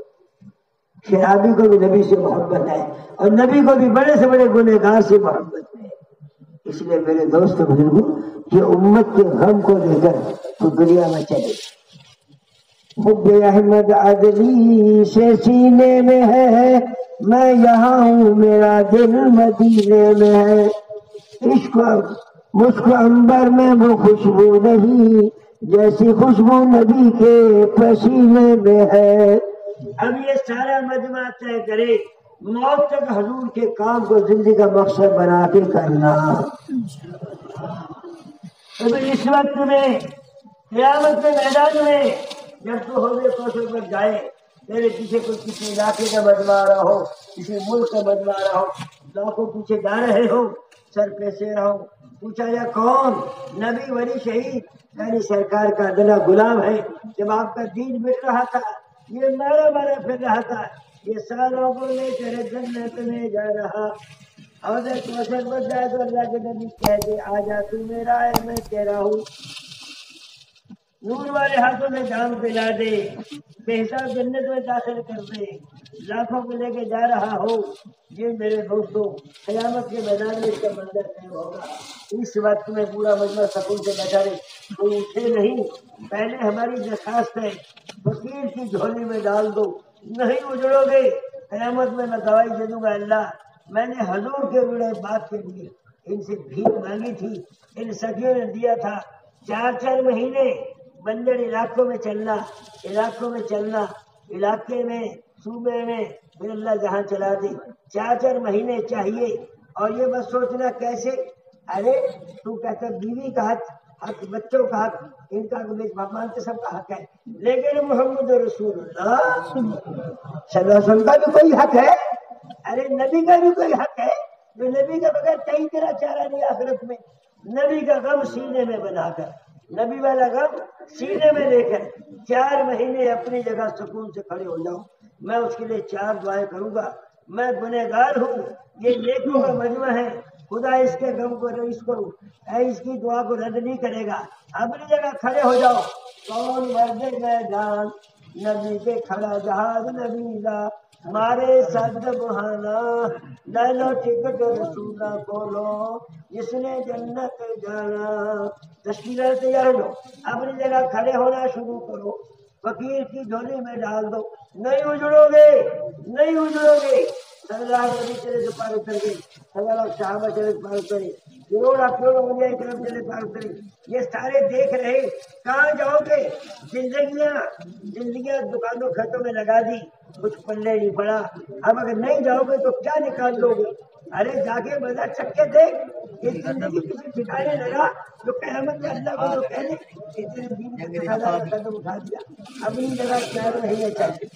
شرابی کو بھی نبی سے محبت ہے، اور نبی کو بھی بڑے سے بڑے گنہگار سے محبت ہے۔ اس لیے میرے دوست بزرگوں، یہ امت کے غم کو لے کر تو دنیا میں چلے۔ حب احمد عدلی سے سینے میں ہے، میں یہاں ہوں میرا دل مدینے میں ہے، عشق مشک عنبر میں وہ خوشبو نہیں جیسی خوشبو نبی کے پسینے میں ہے۔ اب یہ سارا مجمع طے کرے موت تک حضور کے کام کو زندگی کا مقصد بنا کے کرنا۔ اس وقت میں قیامت کے میدان میں جب تو حوض کوثر پر جائے، تیرے پیچھے کوئی کسی علاقے کا مجمع آ رہا ہو، کسی ملک کا مجمع آ رہا ہو، لاکھوں پیچھے جا رہے ہو، سر پیسے رہو، پوچھا یا کون؟ نبی ولی شہید، یعنی سرکار کا ادنا غلام ہے۔ جب آپ کا دین مٹ رہا تھا، یہ مارا مارا پھر رہا تھا، یہ سالوں کو لے کر جنت میں جا رہا، حوض کوثر پر جائے تو اللہ کے نبی کہہ دے آجا تو میرا ہے میں تیرا ہوں۔ نور والے ہاتھوں میں جام پلا دے، بے حساب جنت میں داخل کر دے، لاکھوں کو لے کے جا رہا ہو۔ یہ میرے دوستوں قیامت کے میدان میں اس کا منظر قائم ہوگا۔ اس وقت میں پورا مجمع سکون سے بیٹھا رہے، کوئی اٹھے نہیں۔ پہلے ہماری درخواست ہے فقیر کی جھولی میں ڈال دو، نہیں اجڑو گے۔ قیامت میں میں گواہی دے دوں گا، اللہ میں نے حضور کے بڑے بات کے لیے ان سے بھیک مانگی تھی، ان سخیوں نے دیا تھا۔ 4 مہینے بندر علاقوں میں چلنا، علاقے میں، صوبے میں، پھر اللہ جہاں چلا دے۔ 4 مہینے چاہیے، اور یہ بس سوچنا کیسے۔ ارے تو کہتا بیوی کا حق، بچوں کا حق، ان کا مانتے سب کا حق ہے، لیکن محمد رسول اللہ صلی اللہ علیہ وسلم کا بھی کوئی حق ہے۔ ارے نبی کا بھی کوئی حق ہے، جو نبی کا بغیر کہیں تیرا چارہ نہیں آخرت میں۔ نبی کا غم سینے میں بنا کر، نبی والا غم سینے میں لے کر 4 مہینے اپنی جگہ سکون سے کھڑے ہو جاؤ۔ میں اس کے لیے 4 دعائیں کروں گا۔ میں گنہگار ہوں، یہ نیکوں کا مجمع ہے، خدا اس کے غم کو اس کی دعا کو رد نہیں کرے گا۔ اپنی جگہ کھڑے ہو جاؤ۔ کون مرد میدان نبی کے کھڑا جہاز نبی کا، مارے صد بہانا لے لو ٹکٹ رسولہ کھولو، جس نے جنت جانا۔ تشکیل تیار ہو جاؤ، اپنی جگہ کھڑے ہونا شروع کرو، فقیر کی جھولی میں ڈال دو، نہیں اجڑو گے، نہیں اجڑو گے۔ صلی اللہ علیہ چلے سے پار اتر گئے، صلی اللہ صحابہ چلے پار اترے، کروڑ اولیاء کرام چلے پار اترے۔ یہ سارے دیکھ رہے کہاں جاؤ گے؟ زندگیاں دکانوں کھیتوں میں لگا دی، کچھ پلے نہیں پڑا۔ اب اگر نہیں جاؤ گے تو کیا نکال لو گے؟ ارے جا کے مزہ چک کے دیکھ، یہ زندگی کسی ٹھکانے لگا جو قیامت میں اللہ کو جو کہنے کہ تیرے دین کا قدم اٹھا دیا، اپنی جگہ 4 مہینے چاہیے۔